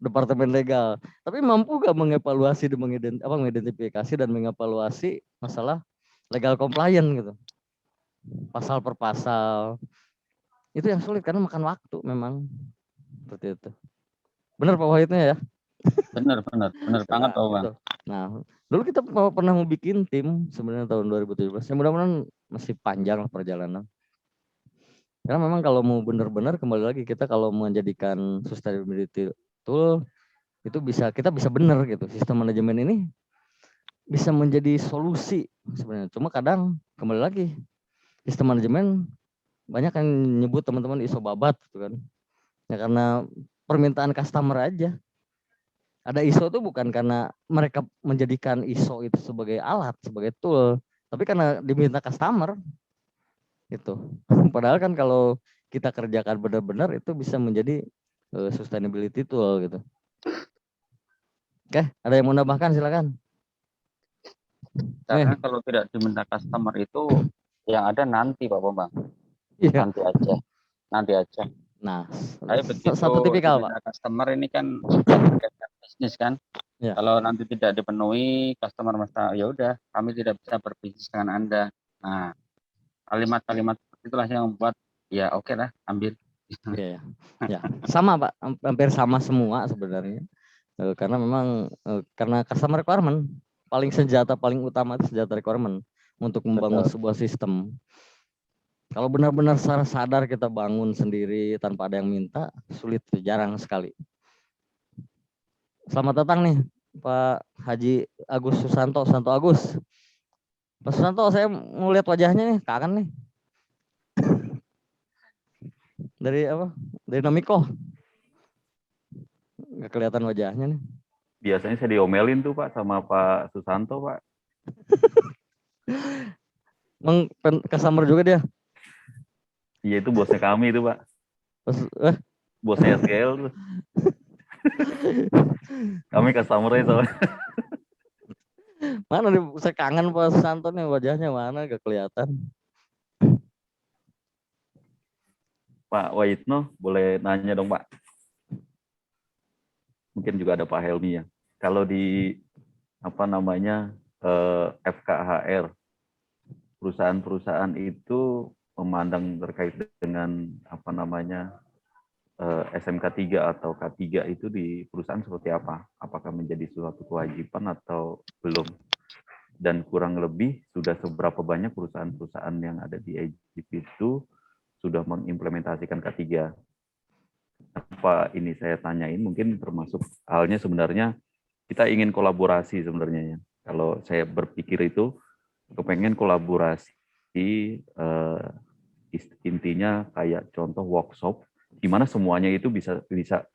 Departemen Legal. Tapi mampu gak mengevaluasi dan mengidentifikasi dan mengevaluasi masalah legal compliant gitu. Pasal per pasal. Itu yang sulit karena makan waktu memang. Seperti itu. Benar Pak Wahyudna ya? Benar banget Pak Bang. Nah, dulu kita pernah mau bikin tim sebenarnya tahun 2017. Ya mudah-mudahan masih panjang lah perjalanan. Karena memang kalau mau benar-benar kembali lagi kita kalau menjadikan sustainability tool itu kita bisa benar gitu. Sistem manajemen ini bisa menjadi solusi sebenarnya. Cuma kadang kembali lagi sistem manajemen banyak yang nyebut teman-teman ISO babat gitu kan. Ya karena permintaan customer aja. Ada ISO itu bukan karena mereka menjadikan ISO itu sebagai alat, sebagai tool, tapi karena diminta customer. Gitu. Padahal kan kalau kita kerjakan benar-benar itu bisa menjadi sustainability tool gitu. Oke, ada yang mau nambahkan silakan. Karena kalau tidak diminta customer itu yang ada nanti Pak Bambang. Iya. Nanti aja. Nah, Saya begitu satu tipikal, Pak. dibina customer ini kan sudah berkaitan bisnis kan. Ya. Kalau nanti tidak dipenuhi, customer merasa ya udah kami tidak bisa berbisnis dengan Anda. Nah, kalimat-kalimat itulah yang membuat ya oke lah ambil. Iya, ya. Sama Pak, hampir sama semua sebenarnya. Karena memang karena customer requirement senjata paling utama itu senjata requirement untuk membangun sebuah sistem. Kalau benar-benar secara sadar kita bangun sendiri tanpa ada yang minta, sulit, jarang sekali. Selamat datang nih Pak Haji Agus Susanto, Santo Agus. Pak Susanto, saya mau lihat wajahnya nih, kangen nih. Dari apa? Dari Nomiko. Nggak kelihatan wajahnya nih. Biasanya saya diomelin tuh Pak sama Pak Susanto Pak. Emang customer juga dia? Iya itu bosnya kami itu Pak. Bosnya SGL tuh. Kami customer-nya soalnya. Mana nih, saya kangen Pak Susanto nih, wajahnya mana gak kelihatan. Pak Waitno boleh nanya dong Pak. Mungkin juga ada Pak Helmi ya. Kalau di FKHR, perusahaan-perusahaan itu memandang terkait dengan SMK 3 atau K3 itu di perusahaan seperti apa? Apakah menjadi suatu kewajiban atau belum? Dan kurang lebih sudah seberapa banyak perusahaan-perusahaan yang ada di Egypt itu sudah mengimplementasikan K3? Apa ini saya tanyain mungkin termasuk halnya sebenarnya kita ingin kolaborasi sebenarnya ya. Kalau saya berpikir itu kepengen kolaborasi intinya kayak contoh workshop di mana semuanya itu bisa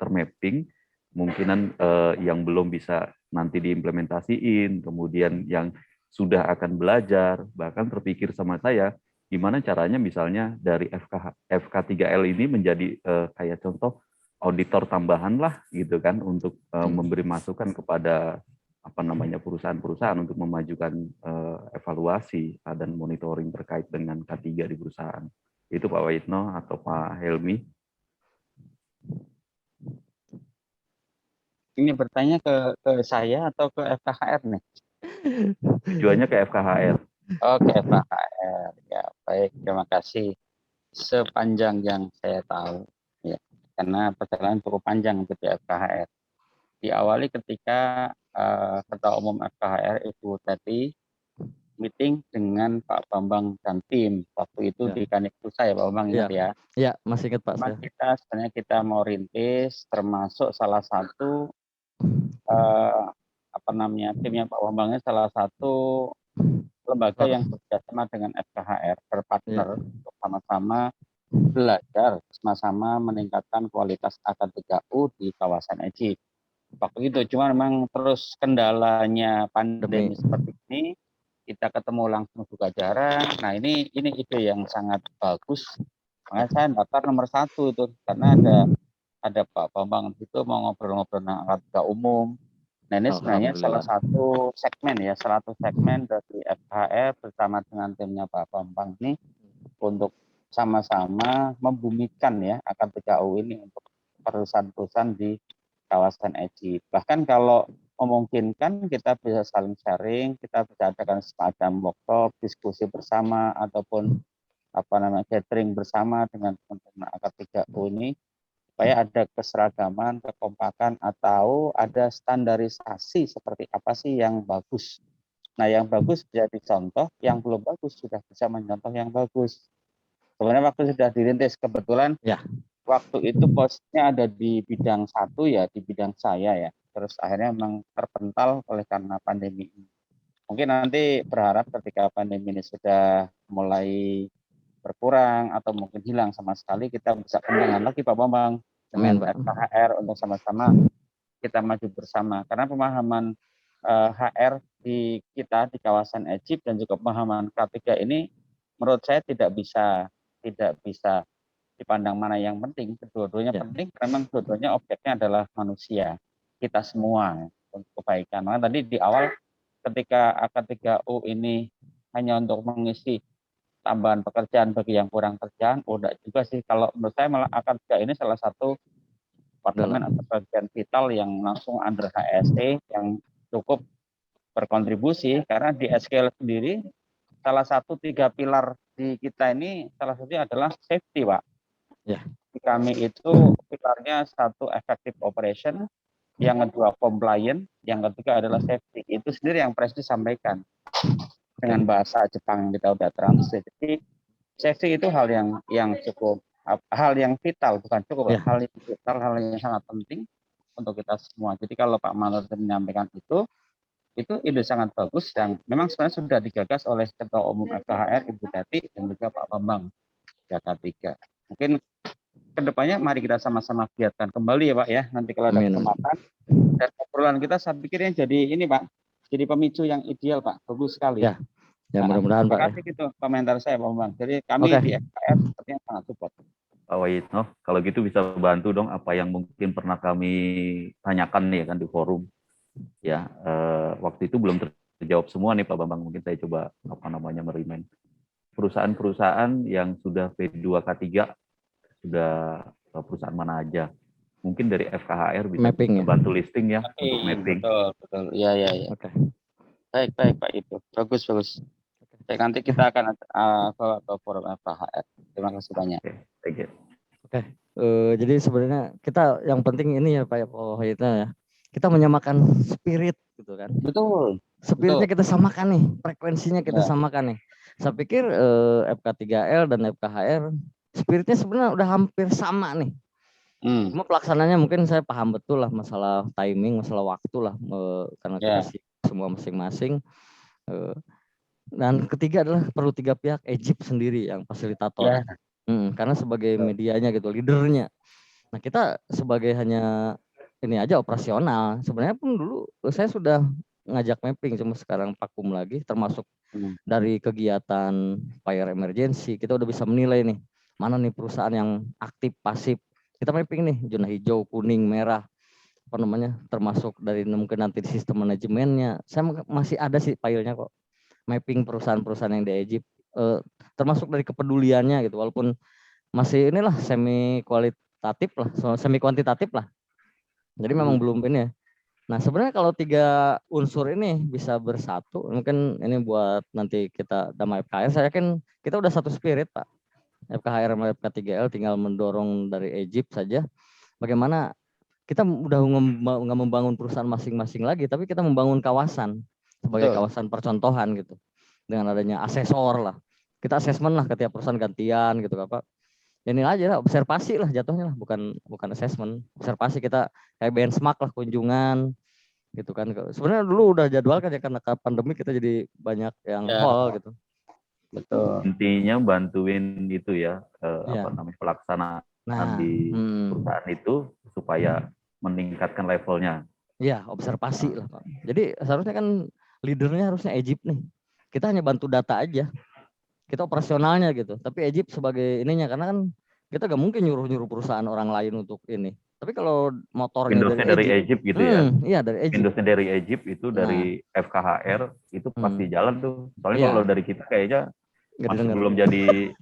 termapping, kemungkinan yang belum bisa nanti diimplementasiin, kemudian yang sudah akan belajar, bahkan terpikir sama saya gimana caranya misalnya dari FK3L ini menjadi kayak contoh auditor tambahan lah gitu kan untuk memberi masukan kepada perusahaan-perusahaan untuk memajukan evaluasi dan monitoring terkait dengan K3 di perusahaan. Itu Pak Waitno atau Pak Helmi. Ini bertanya ke saya atau ke FKHR nih? Tujuannya ke FKHR. Oke, FKHR. Ya, baik. Terima kasih. Sepanjang yang saya tahu, ya, karena perjalanan cukup panjang untuk di FKHR. Diawali ketika Ketua Umum FKHR Ibu Tati meeting dengan Pak Bambang dan tim. Waktu itu di Kanikusa ya Pak Bambang, ingat ya? Iya, masih ingat Pak. Sebenarnya kita mau rintis, termasuk salah satu timnya Pak Bambangnya salah satu lembaga yang bekerjasama dengan FKHR, berpartner untuk sama-sama belajar, sama-sama meningkatkan kualitas AK3U di kawasan Egypt. Waktu itu cuma memang terus kendalanya pandemi seperti ini, kita ketemu langsung buka jarak. Nah ini ide yang sangat bagus. Makanya saya daftar nomor 1 itu karena ada Pak Bambang itu mau ngobrol-ngobrol dengan AK3 umum. Nah ini sebenarnya salah satu segmen dari FKHR bersama dengan timnya Pak Bambang ini untuk sama-sama membumikan ya AK3U ini untuk perusahaan-perusahaan di kawasan Egypt. Bahkan kalau memungkinkan kita bisa saling sharing, kita bisa adakan semacam workshop, diskusi bersama ataupun gathering bersama dengan teman-teman AK3U ini supaya ada keseragaman, kekompakan atau ada standarisasi seperti apa sih yang bagus. Nah, yang bagus bisa dicontoh, yang belum bagus sudah bisa mencontoh yang bagus. Sebenarnya waktu sudah dirintis kebetulan waktu itu posnya ada di bidang 1 ya, di bidang saya ya. Terus akhirnya memang terpental oleh karena pandemi ini. Mungkin nanti berharap ketika pandemi ini sudah mulai berkurang atau mungkin hilang sama sekali, kita bisa kendangan lagi Pak Bambang dengan FKHR untuk sama-sama kita maju bersama. Karena pemahaman HR di kita di kawasan Egypt dan juga pemahaman K3 ini menurut saya tidak bisa dipandang mana yang penting. Kedua-duanya penting karena memang kedua-duanya objeknya adalah manusia, kita semua untuk kebaikan. Maka tadi di awal ketika AK3U ini hanya untuk mengisi tambahan pekerjaan bagi yang kurang kerjaan, enggak juga sih. Kalau menurut saya malah AK3 ini salah satu departemen atau bagian vital yang langsung under HSE yang cukup berkontribusi, karena di SKL sendiri salah satu 3 pilar di kita ini salah satunya adalah safety, Pak. Ya. Di kami itu pilarnya satu effective operation, yang kedua compliant, yang ketiga adalah safety. Itu sendiri yang Presiden sampaikan dengan bahasa Jepang yang kita udah translate. Jadi safety itu hal yang cukup, hal yang vital, bukan cukup, Ya. hal yang vital, hal yang sangat penting untuk kita semua. Jadi kalau Pak Manur menyampaikan itu ide sangat bagus dan memang sebenarnya sudah digagas oleh Ketua Umum FKHR Ibu Tati dan juga Pak Bambang AK3. Mungkin kedepannya mari kita sama-sama giatkan kembali ya Pak ya, nanti kalau ada kesempatan. Dan obrolan kita saya pikir yang jadi ini Pak, jadi pemicu yang ideal Pak, bagus sekali. Ya, ya mudah-mudahan Pak. Terima kasih gitu komentar saya Pak Bambang. Jadi kami di FKHR sepertinya sangat support. Pak Wahid, kalau gitu bisa bantu dong apa yang mungkin pernah kami tanyakan nih kan di forum. Ya, waktu itu belum terjawab semua nih Pak Bambang. Mungkin saya coba merimain. Perusahaan-perusahaan yang sudah P2K3 sudah perusahaan mana aja? Mungkin dari FKHR bisa mapping, bantu listing ya untuk mapping. Betul. Iya. Oke. Baik Pak itu. Bagus. Baik, nanti kita akan bawa ke forum FKHR. Terima kasih banyak. Oke. Jadi sebenarnya kita yang penting ini ya Pak Wahid ya. Kita menyamakan spirit gitu kan. Betul. Spiritnya kita samakan nih, frekuensinya kita samakan nih. Saya pikir FK3L dan FKHR spiritnya sebenarnya udah hampir sama nih. Cuma pelaksananya mungkin saya paham betul lah masalah timing, masalah waktu lah karena kita semua masing-masing. Dan ketiga adalah perlu 3 pihak, Egypt sendiri yang fasilitator. Karena sebagai medianya gitu, leadernya. Nah kita sebagai hanya ini aja operasional. Sebenarnya pun dulu saya sudah ngajak mapping, cuma sekarang vakum lagi, termasuk dari kegiatan fire emergency. Kita udah bisa menilai nih, mana nih perusahaan yang aktif, pasif. Kita mapping nih, zona hijau, kuning, merah, termasuk dari mungkin nanti sistem manajemennya. Saya masih ada sih filenya kok, mapping perusahaan-perusahaan yang di Egypt, termasuk dari kepeduliannya gitu, walaupun masih inilah semi kualitatif lah, semi kuantitatif lah. Jadi memang belum ini ya. Nah sebenarnya kalau 3 unsur ini bisa bersatu, mungkin ini buat nanti kita damai FKHR, saya yakin kita udah satu spirit Pak. FKHR sama FK3L tinggal mendorong dari Egypt saja. Bagaimana kita udah nggak membangun perusahaan masing-masing lagi, tapi kita membangun kawasan sebagai kawasan percontohan gitu. Dengan adanya asesor lah. Kita asesmen lah ke tiap perusahaan gantian gitu Pak. Ini aja lah, observasi lah jatuhnya lah, bukan assessment. Observasi kita kayak benchmark lah, kunjungan gitu kan. Sebenarnya dulu udah jadwal kan ya, karena pandemi kita jadi banyak yang hall gitu. Betul. Intinya bantuin itu ya, pelaksanaan di perusahaan itu supaya meningkatkan levelnya. Iya, observasi lah Pak. Jadi seharusnya kan leadernya harusnya Egypt nih. Kita hanya bantu data aja. Kita operasionalnya gitu. Tapi Egypt sebagai ininya, karena kan kita gak mungkin nyuruh perusahaan orang lain untuk ini. Tapi kalau motornya dari Egypt gitu ya. Iya, dari Egypt. Windowsnya dari Egypt itu dari FKHR itu pasti jalan tuh. Soalnya kalau dari kita kayaknya masih belum jadi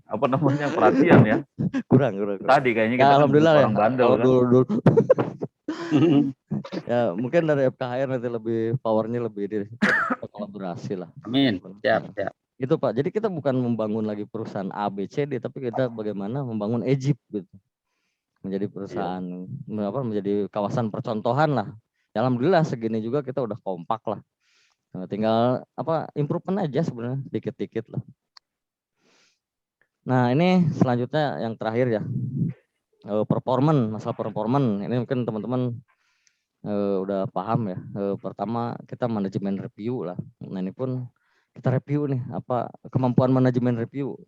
perhatian ya. Kurang. Tadi kayaknya kita alhamdulillah orang bandel kan. Dulu. Ya mungkin dari FKHR nanti lebih powernya lebih di kolaborasi lah. Amin. Siap. Itu Pak. Jadi kita bukan membangun lagi perusahaan A, B, C, D, tapi kita bagaimana membangun Egypt gitu. Menjadi perusahaan, menjadi kawasan percontohan lah. Alhamdulillah segini juga kita udah kompak lah. Tinggal improvement aja sebenarnya, dikit-dikit lah. Nah ini selanjutnya yang terakhir ya, masalah performance. Ini mungkin teman-teman udah paham ya. Pertama kita manajemen review lah. Nah ini pun kita review nih, kemampuan manajemen review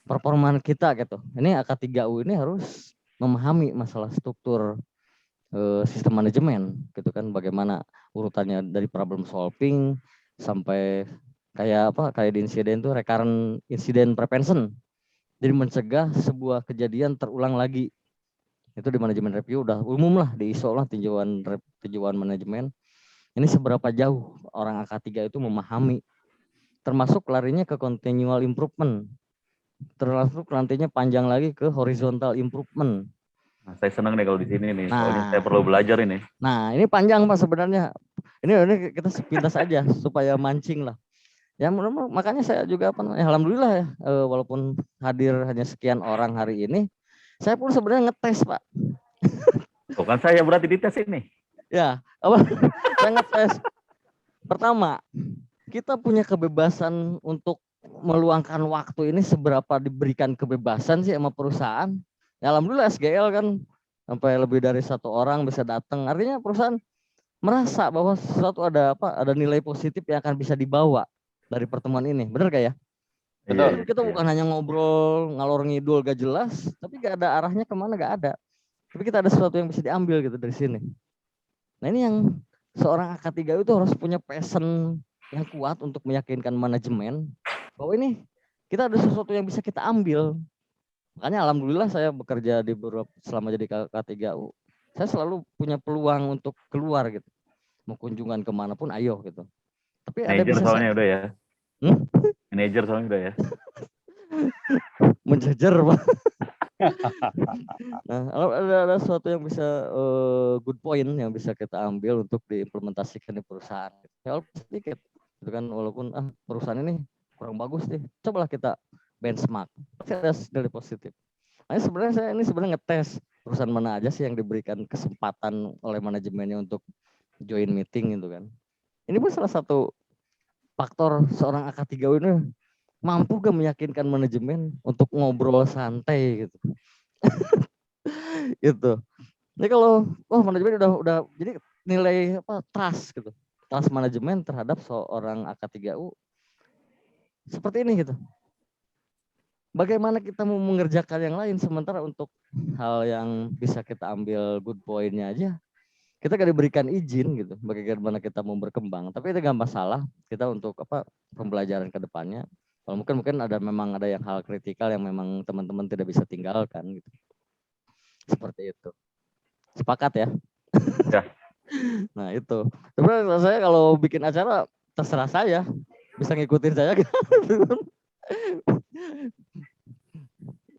performa kita gitu. Ini AK3U ini harus memahami masalah struktur sistem manajemen gitu kan, bagaimana urutannya dari problem solving sampai kayak di insiden itu recurrent incident prevention. Jadi mencegah sebuah kejadian terulang lagi. Itu di manajemen review udah umum lah, di ISO lah tinjauan manajemen. Ini seberapa jauh orang AK3 itu memahami termasuk larinya ke continual improvement, termasuk nantinya panjang lagi ke horizontal improvement. Nah, saya senang nih kalau di sini nih, soalnya Nah, saya perlu belajar ini. Nah, ini panjang Pak sebenarnya. Ini kita sepintas aja supaya mancing lah. Ya makanya saya juga alhamdulillah ya, walaupun hadir hanya sekian orang hari ini, saya pun sebenarnya ngetes Pak. Tuh kan saya berarti dites ini. Ya, saya ngetes. Pertama, kita punya kebebasan untuk meluangkan waktu ini seberapa diberikan kebebasan sih sama perusahaan. Ya, alhamdulillah SGL kan sampai lebih dari 1 orang bisa datang. Artinya perusahaan merasa bahwa sesuatu ada nilai positif yang akan bisa dibawa dari pertemuan ini. Benar gak ya? Betul. Kita bukan hanya ngobrol ngalor ngidul gak jelas, tapi gak ada arahnya kemana, gak ada. Tapi kita ada sesuatu yang bisa diambil gitu dari sini. Nah ini yang seorang AK3U itu harus punya passion yang kuat untuk meyakinkan manajemen bahwa ini kita ada sesuatu yang bisa kita ambil. Makanya alhamdulillah saya bekerja di selama jadi K3U, saya selalu punya peluang untuk keluar gitu. Mau kunjungan kemanapun ayo gitu. Tapi ada Manajer bisa soalnya udah ya. Manajer soalnya udah ya. Menjajar Pak. Nah, kalau ada sesuatu yang bisa good point yang bisa kita ambil untuk diimplementasikan di perusahaan. Ya walaupun sedikit, itu kan walaupun perusahaan ini kurang bagus deh, cobalah kita benchmark. Pasti ada nilai positif. Nah, sebenarnya saya ini ngetes perusahaan mana aja sih yang diberikan kesempatan oleh manajemennya untuk join meeting gitu kan. Ini pun salah satu faktor seorang AK3U ini mampu gak meyakinkan manajemen untuk ngobrol santai gitu. Gitu. Jadi kalau manajemen udah jadi nilai trust gitu. Trust manajemen terhadap seorang AK3U seperti ini gitu. Bagaimana kita mau mengerjakan yang lain sementara untuk hal yang bisa kita ambil good point-nya aja kita gak diberikan izin gitu. Bagaimana kita mau berkembang. Tapi itu gak masalah kita untuk pembelajaran ke depannya. Kalau mungkin memang ada yang hal kritikal yang memang teman-teman tidak bisa tinggalkan gitu. Seperti itu. Sepakat ya? Ya. Nah itu. Sebenarnya saya kalau bikin acara terserah saya. Bisa ngikutin saya.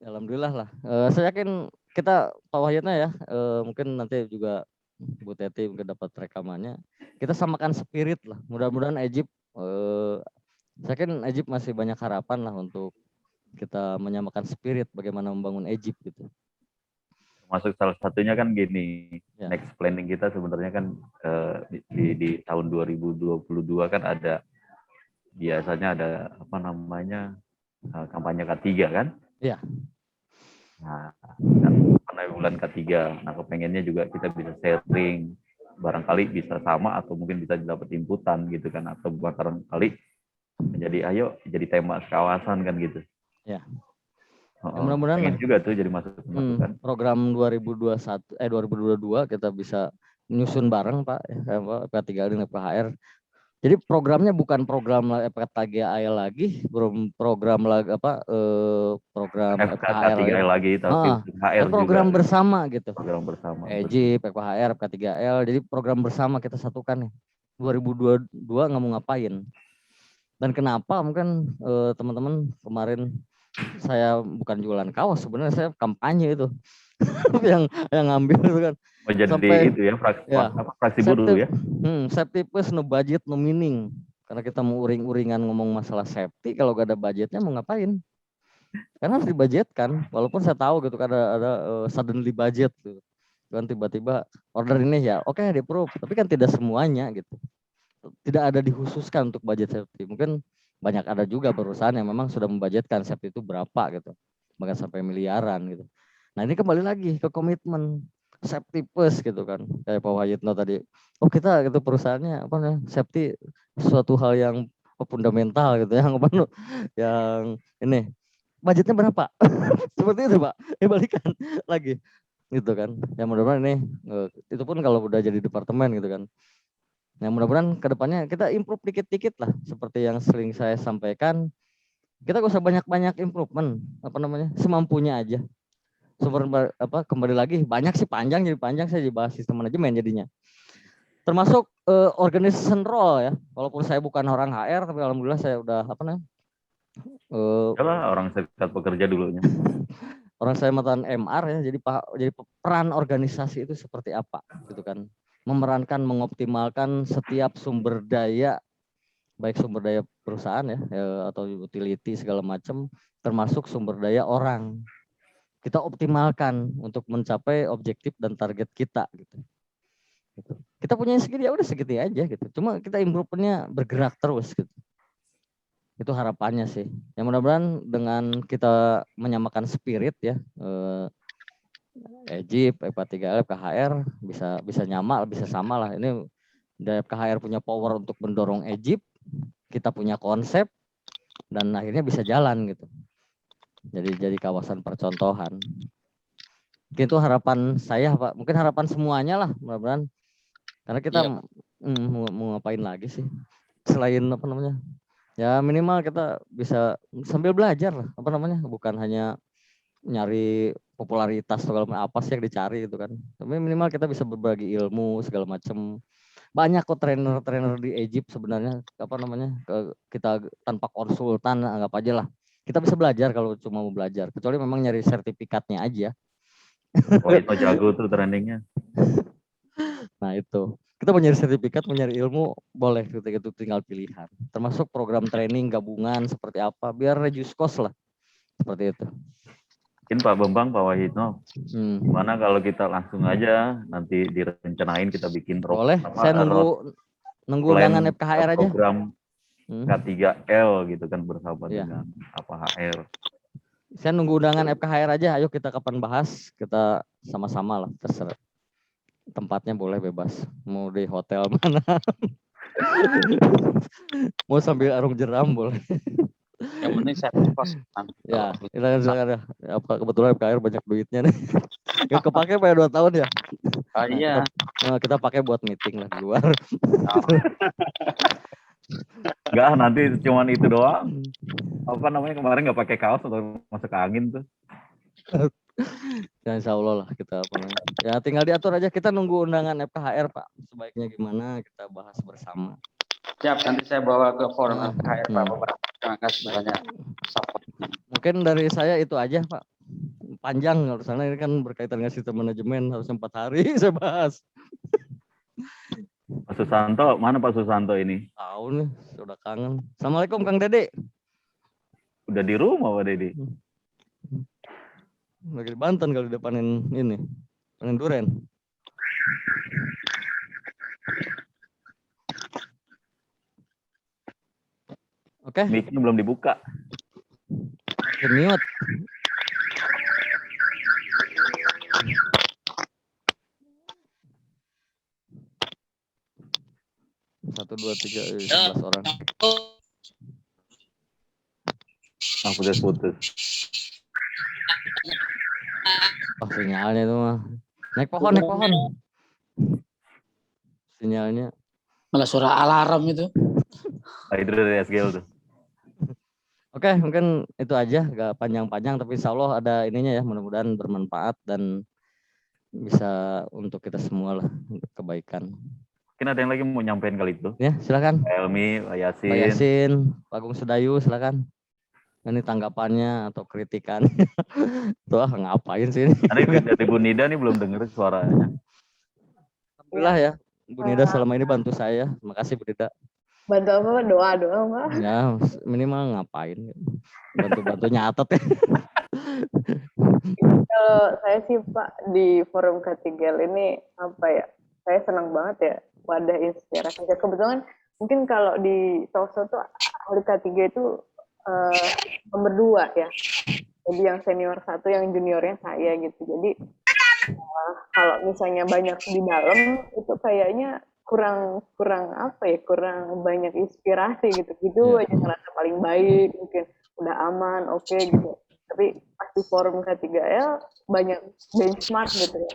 Alhamdulillah lah. Saya yakin kita Pak Wahyudna ya. Mungkin nanti juga Bu Teti mungkin dapat rekamannya. Kita samakan spirit lah. Mudah-mudahan Egypt. Saya yakin Egypt masih banyak harapan lah untuk kita menyamakan spirit bagaimana membangun Egypt gitu. Masuk salah satunya kan gini, ya. Next planning kita sebenarnya kan di tahun 2022 kan ada biasanya ada kampanye K3 kan? Iya. Nah, karena bulan K3, nah kepengennya juga kita bisa sharing, barangkali bisa sama atau mungkin bisa dapat inputan gitu kan, atau barangkali menjadi jadi tema kawasan kan gitu. Ya. Mudah-mudahan juga tuh jadi masukan. Program 2022 kita bisa menyusun bareng Pak P3 dan PHR. Jadi programnya bukan program FK3AL lagi, program program FK3AL lagi tapi PHR program juga. bersama gitu. Program bersama. Egypt, FKHR, FK3AL. Jadi program bersama kita satukan nih. 2022 nggak mau ngapain. Dan kenapa mungkin teman-teman kemarin saya bukan jualan kaos, sebenarnya saya kampanye itu yang ngambil itu kan. Oh, jadi sampai, itu ya fraksi buruh ya. Safety plus no budget no meaning. Karena kita mau uring-uringan ngomong masalah safety, kalau gak ada budgetnya mau ngapain? Karena harus dibudgetkan. Walaupun saya tahu gitu kan ada suddenly budget gitu. Kan tiba-tiba order ini ya oke di approve, tapi kan tidak semuanya gitu. Tidak ada dikhususkan untuk budget safety. Mungkin banyak ada juga perusahaan yang memang sudah membudgetkan safety itu berapa gitu, bahkan sampai miliaran gitu. Nah ini kembali lagi ke komitmen safety first gitu kan, kayak Pak Wahyudna tadi. Kita gitu perusahaannya safety suatu hal yang fundamental gitu, yang ini budgetnya berapa? Seperti itu Pak, balikan lagi gitu kan. Ya mudah-mudahan ini itu pun kalau udah jadi departemen gitu kan. Nah mudah-mudahan kedepannya kita improve dikit-dikit lah, seperti yang sering saya sampaikan. Kita gak usah banyak-banyak improvement, semampunya aja. Kembali lagi banyak sih, panjang saya dibahas sistem manajemen jadinya. termasuk organization role ya. Walaupun saya bukan orang HR, tapi alhamdulillah saya udah Adalah orang serikat pekerja dulunya. orang saya mantan MR ya, jadi peran organisasi itu seperti apa gitu kan, memerankan, mengoptimalkan setiap sumber daya, baik sumber daya perusahaan ya atau utility segala macam, termasuk sumber daya orang, kita optimalkan untuk mencapai objektif dan target kita gitu. Kita punya segini ya udah segini aja gitu, cuma kita improve-nya bergerak terus gitu. Itu harapannya sih. Yang mudah-mudahan dengan kita menyamakan spirit ya, Egypt, FK3L, FKHR bisa nyama, bisa sama lah. Ini FKHR punya power untuk mendorong Egypt, kita punya konsep dan akhirnya bisa jalan gitu. Jadi kawasan percontohan. Mungkin itu harapan saya, Pak. Mungkin harapan semuanya lah, mudah-mudahan. Karena kita mau ngapain lagi sih? Selain ya minimal kita bisa sambil belajar lah, bukan hanya nyari popularitas segala macam, apa sih yang dicari gitu kan, tapi minimal kita bisa berbagi ilmu segala macam. Banyak kok trainer di Egypt sebenarnya, kita tanpa konsultan, anggap aja lah kita bisa belajar kalau cuma mau belajar, kecuali memang nyari sertifikatnya aja. Oh itu jago tuh trendingnya. Nah itu kita mau nyari sertifikat, mau nyari ilmu, boleh, itu tinggal pilihan. Termasuk program training gabungan seperti apa, biar reduce cost lah, seperti itu. Mungkin Pak Bambang, Pak Wahidno, gimana kalau kita langsung aja nanti direncanain kita bikin boleh, saya nunggu undangan FKHR aja. Program K3L gitu kan bersama dengan HR. Saya nunggu undangan FKHR aja, ayo kita kapan bahas, kita sama-sama lah, terserah. Tempatnya boleh bebas, mau di hotel mana, mau sambil arung jeram boleh. Yang penting saya kos. Ya, silakan ya. Kebetulan FKHR banyak duitnya nih. Yang kepake pada 2 tahun ya. Iya. Kita pakai buat meeting lah di luar. Enggak, nanti cuman itu doang. Kemarin nggak pakai kaos atau masuk angin tuh. Ya insya Allah lah kita ya tinggal diatur aja, kita nunggu undangan FKHR Pak, sebaiknya gimana kita bahas bersama. Siap, nanti saya bawa ke forum FKHR Pak. Terima kasih banyak. Mungkin dari saya itu aja Pak, panjang kalau sana ini kan berkaitan dengan sistem manajemen, harus 4 hari saya bahas. Pak Susanto, mana Pak Susanto ini? Tahu nih, sudah kangen. Assalamualaikum Kang Dede. Udah di rumah Pak Dede. Lagi di Banten kalau udah panen duren. Oke. Mic-nya belum dibuka. Mute. Satu, dua, tiga, 11 orang. Putus. Sinyalnya itu mah. Naik pohon. Sinyalnya. Malah suara alarm itu. Itu dari SGL tuh. Oke, mungkin itu aja, gak panjang-panjang, tapi insya Allah ada ininya ya, mudah-mudahan bermanfaat dan bisa untuk kita semua lah, untuk kebaikan. Mungkin ada yang lagi mau nyampein kali itu. Ya, silakan. Pak Helmi, Pak Yasin. Pak Yasin, Pak Agung Sedayu, silakan. Ini tanggapannya atau kritikan. Tuh ngapain sih ini? Dari Bu Nida nih belum denger suaranya. Alhamdulillah ya, Bu Nida selama ini bantu saya. Terima kasih Bu Nida. Bantu apa? Doa Mbak. Ya minimal ngapain? Bantu nyatet ya. Kalau saya sih Pak di forum K3L ini saya senang banget ya, wadah inspirasi. Kebetulan mungkin kalau di TOSO tuh ahli K3 itu nomor 2 ya. Jadi yang senior 1, yang juniornya saya gitu. Jadi kalau misalnya banyak di dalam itu kayaknya kurang banyak inspirasi gitu aja, ngerasa paling baik, mungkin udah aman, oke gitu. Tapi pas di forum K3L banyak benchmark gitu ya.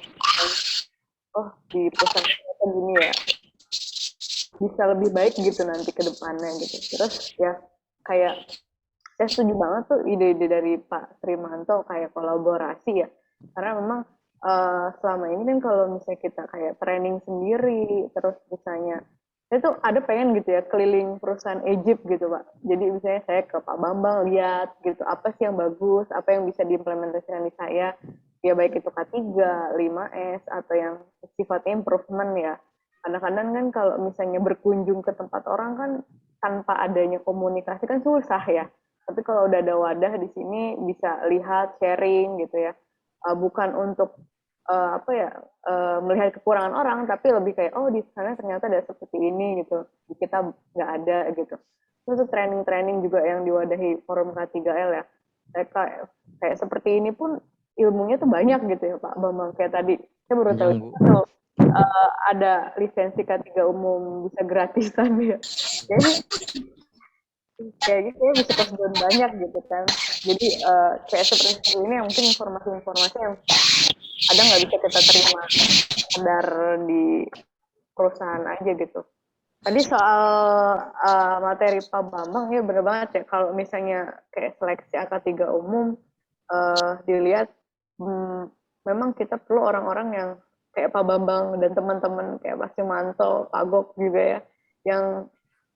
Oh di perusahaan gini ya, bisa lebih baik gitu nanti ke depannya gitu. Terus ya kayak saya setuju banget tuh ide-ide dari Pak Trimanto kayak kolaborasi ya, karena memang selama ini kan kalau misalnya kita kayak training sendiri, terus misalnya saya tuh ada pengen gitu ya keliling perusahaan Egypt gitu Pak. Jadi misalnya saya ke Pak Bambang lihat gitu apa sih yang bagus, apa yang bisa diimplementasikan di saya, ya baik itu K3, 5S atau yang sifatnya improvement ya. Kadang-kadang kan kalau misalnya berkunjung ke tempat orang kan tanpa adanya komunikasi kan susah ya. Tapi kalau udah ada wadah di sini bisa lihat, sharing gitu ya. Bukan untuk melihat kekurangan orang, tapi lebih kayak di sana ternyata ada seperti ini gitu, kita nggak ada gitu. Terus training juga yang diwadahi forum K3L ya, kayak seperti ini pun ilmunya tuh banyak gitu ya Pak Bambang. Kayak tadi saya baru tahu itu ada lisensi K3 umum bisa gratisan ya. Kayak gitu ya bisa keseluruhan banyak gitu kan. Jadi kayak seperti ini yang mungkin informasi-informasi yang kadang nggak bisa kita terima sekedar di perusahaan aja gitu. Tadi soal materi Pak Bambang ya bener banget ya, kalau misalnya kayak seleksi AK3 umum dilihat memang kita perlu orang-orang yang kayak Pak Bambang dan teman-teman kayak Pak Simanto, Pak Gok juga ya, yang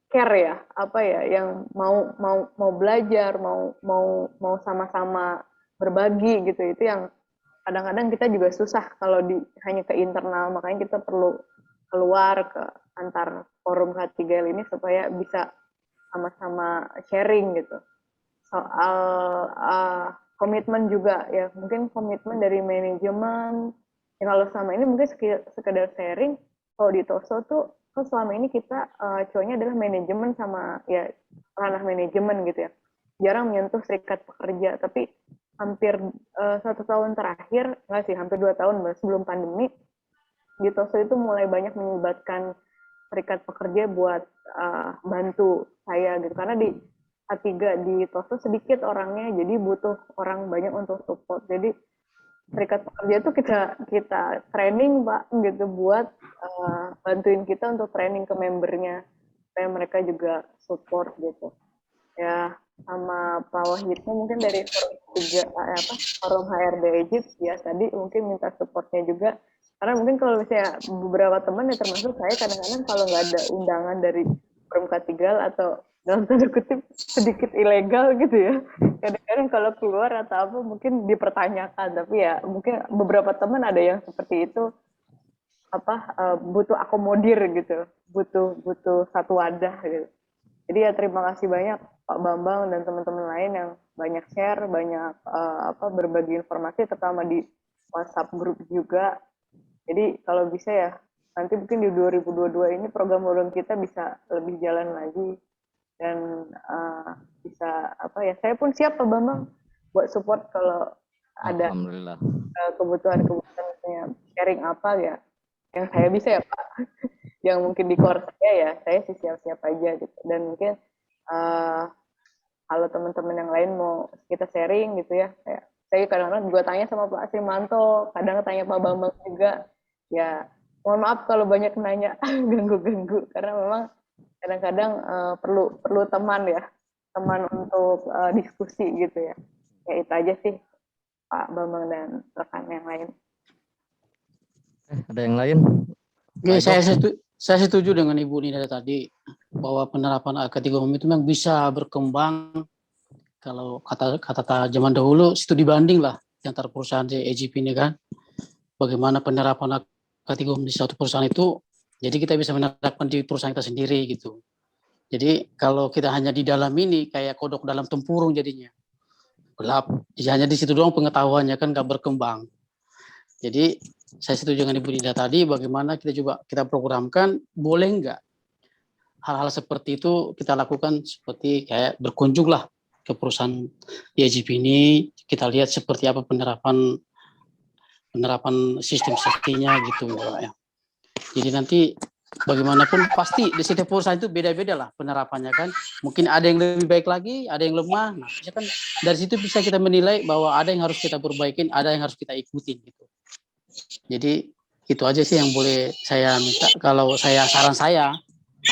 care ya, apa ya, yang mau belajar, mau sama-sama berbagi gitu. Itu yang kadang-kadang kita juga susah kalau hanya ke internal, makanya kita perlu keluar ke antar forum K3L ini supaya bisa sama-sama sharing gitu. Soal komitmen juga ya, mungkin komitmen dari manajemen. Ya, kalau selama ini mungkin sekedar sharing, kalau di TOSO tuh selama ini kita cowoknya adalah manajemen sama ya ranah manajemen gitu ya. Jarang menyentuh serikat pekerja, tapi hampir 1 tahun terakhir, nggak sih, hampir 2 tahun sebelum pandemi, di TOSO itu mulai banyak melibatkan serikat pekerja buat bantu saya gitu. Karena di A3 di TOSO sedikit orangnya, jadi butuh orang banyak untuk support. Jadi serikat pekerja itu kita training Pak gitu buat bantuin kita untuk training ke membernya supaya mereka juga support gitu ya. Sama Pak Wahidnya mungkin dari forum HRD Egypt ya, tadi mungkin minta supportnya juga, karena mungkin kalau misalnya beberapa teman ya termasuk saya, kadang-kadang kalau nggak ada undangan dari forum K3 atau dalam tanda kutip sedikit ilegal gitu ya, kadang-kadang kalau keluar atau apa mungkin dipertanyakan, tapi ya mungkin beberapa teman ada yang seperti itu, butuh akomodir gitu, butuh satu wadah gitu. Jadi ya terima kasih banyak Pak Bambang dan teman-teman lain yang banyak share, banyak berbagi informasi, terutama di WhatsApp grup juga. Jadi kalau bisa ya nanti mungkin di 2022 ini program-program kita bisa lebih jalan lagi dan bisa saya pun siap Pak Bambang buat support kalau ada kebutuhan-kebutuhan misalnya sharing apa ya yang saya bisa ya Pak. Yang mungkin di core saya sih siap-siap aja gitu. Dan mungkin kalau teman-teman yang lain mau kita sharing gitu ya, saya kadang-kadang juga tanya sama Pak Simanto, kadang tanya Pak Bambang juga. Ya mohon maaf kalau banyak nanya ganggu-ganggu, karena memang kadang-kadang perlu teman ya, teman untuk diskusi gitu ya. Ya itu aja sih Pak Bambang dan rekan yang lain. Ada yang lain? Oke, saya setuju dengan Ibu Nida tadi bahwa penerapan AK3 umum itu memang bisa berkembang. Kalau kata zaman dahulu studi banding lah antara perusahaan di EGP ini kan, bagaimana penerapan AK3 umum di suatu perusahaan itu, jadi kita bisa menerapkan di perusahaan kita sendiri gitu. Jadi kalau kita hanya di dalam ini kayak kodok dalam tempurung jadinya gelap, hanya di situ doang pengetahuannya kan nggak berkembang. Jadi saya setuju dengan Ibu Nida tadi, bagaimana kita programkan, boleh nggak hal-hal seperti itu kita lakukan, seperti kayak berkunjung lah ke perusahaan EGP ini, kita lihat seperti apa penerapan sistem safety-nya gitu ya. Jadi nanti bagaimanapun pasti di setiap perusahaan itu beda-beda lah penerapannya kan. Mungkin ada yang lebih baik lagi, ada yang lemah. Nah, kan dari situ bisa kita menilai bahwa ada yang harus kita perbaikin, ada yang harus kita ikutin gitu. Jadi itu aja sih yang boleh saya minta. Kalau saran saya,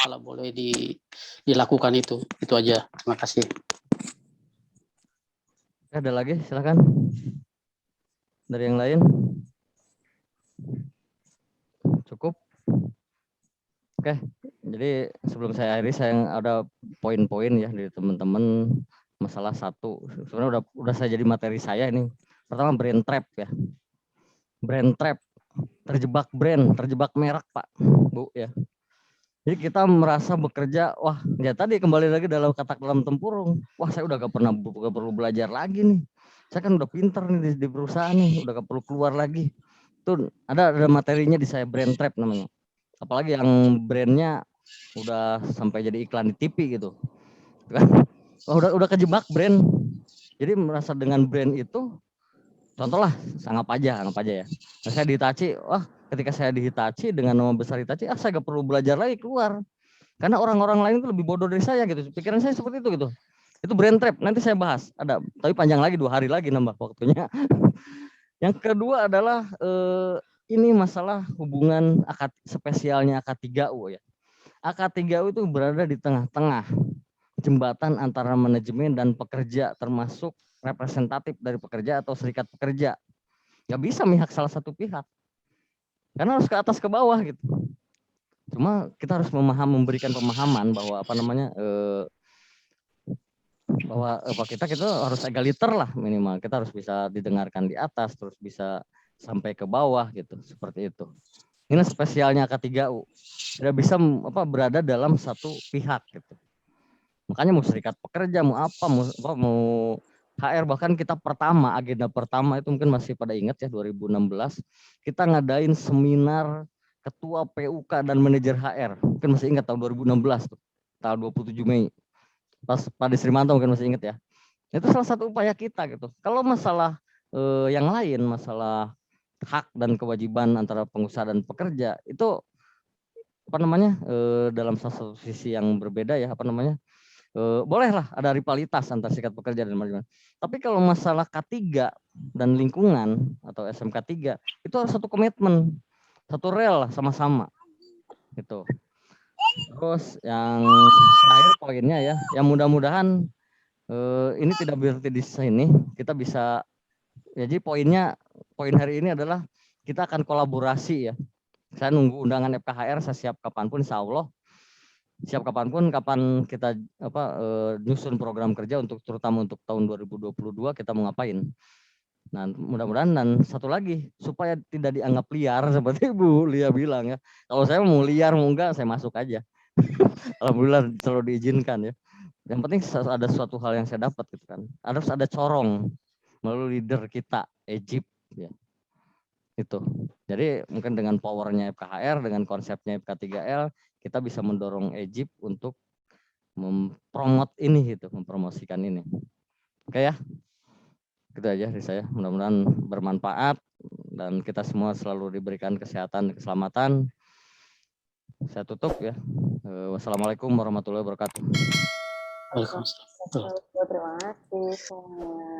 kalau boleh dilakukan itu aja. Terima kasih. Ada lagi, silakan. Dari yang lain. Cukup. Oke, jadi sebelum saya akhiri, saya ada poin-poin ya dari teman-teman masalah satu. Sebenarnya udah saya jadi materi saya ini. Pertama, brand trap ya. Brand trap, terjebak merek Pak, Bu ya. Jadi kita merasa bekerja, wah ya tadi kembali lagi dalam kata dalam tempurung, wah saya udah gak perlu belajar lagi nih. Saya kan udah pinter nih di perusahaan nih, udah gak perlu keluar lagi. Tuh ada materinya di saya, brand trap namanya. Apalagi yang brandnya udah sampai jadi iklan di TV gitu. Oh, udah kejebak brand. Jadi merasa dengan brand itu, contoh lah, anggap aja ya. Nah, saya di Hitachi, wah ketika saya di Hitachi dengan nama besar Hitachi, saya gak perlu belajar lagi keluar. Karena orang-orang lain itu lebih bodoh dari saya gitu. Pikiran saya seperti itu gitu. Itu brand trap, nanti saya bahas. Ada, tapi panjang lagi 2 hari lagi nambah waktunya. Yang kedua adalah ini masalah hubungan spesialnya AK3U ya. AK3U itu berada di tengah-tengah jembatan antara manajemen dan pekerja, termasuk representatif dari pekerja atau serikat pekerja. Nggak bisa memihak salah satu pihak. Karena harus ke atas ke bawah gitu. Cuma kita harus memberikan pemahaman bahwa bahwa kita harus egaliter lah minimal. Kita harus bisa didengarkan di atas, terus bisa sampai ke bawah gitu, seperti itu. Ini spesialnya AK3U. Tidak bisa berada dalam satu pihak gitu. Makanya mau serikat pekerja, mau mau HR, bahkan kita agenda pertama itu mungkin masih pada ingat ya, 2016 kita ngadain seminar ketua PUK dan manajer HR, mungkin masih ingat tahun 2016 tuh, tanggal 27 Mei pas Pak Srimanto mungkin masih ingat ya. Itu salah satu upaya kita gitu. Kalau masalah yang lain, masalah hak dan kewajiban antara pengusaha dan pekerja itu dalam satu sisi yang berbeda ya, bolehlah ada rivalitas antar serikat pekerja dan manajemen. Tapi kalau masalah K3 dan lingkungan atau SMK 3 itu harus satu komitmen, satu rel lah sama-sama. Gitu. Terus yang terakhir poinnya ya, yang mudah-mudahan ini tidak berarti di sini kita bisa, jadi poin hari ini adalah kita akan kolaborasi ya. Saya nunggu undangan FKHR, saya siap kapanpun, insya Allah siap kapan kita nyusun program kerja terutama untuk tahun 2022 kita mau ngapain. Nah mudah-mudahan, dan satu lagi supaya tidak dianggap liar seperti Bu Lia bilang ya. Kalau saya mau liar mau enggak saya masuk aja. Alhamdulillah selalu diizinkan ya. Yang penting ada suatu hal yang saya dapat gitu kan. Harus ada corong melalui leader kita Egypt ya. Itu. Jadi mungkin dengan powernya FKHR, dengan konsepnya FK3L, kita bisa mendorong Egypt untuk mempromosikan ini. Oke ya. Gitu aja dari saya. Mudah-mudahan bermanfaat dan kita semua selalu diberikan kesehatan dan keselamatan. Saya tutup ya. Wassalamualaikum warahmatullahi wabarakatuh. Waalaikumsalam. Terima kasih semuanya.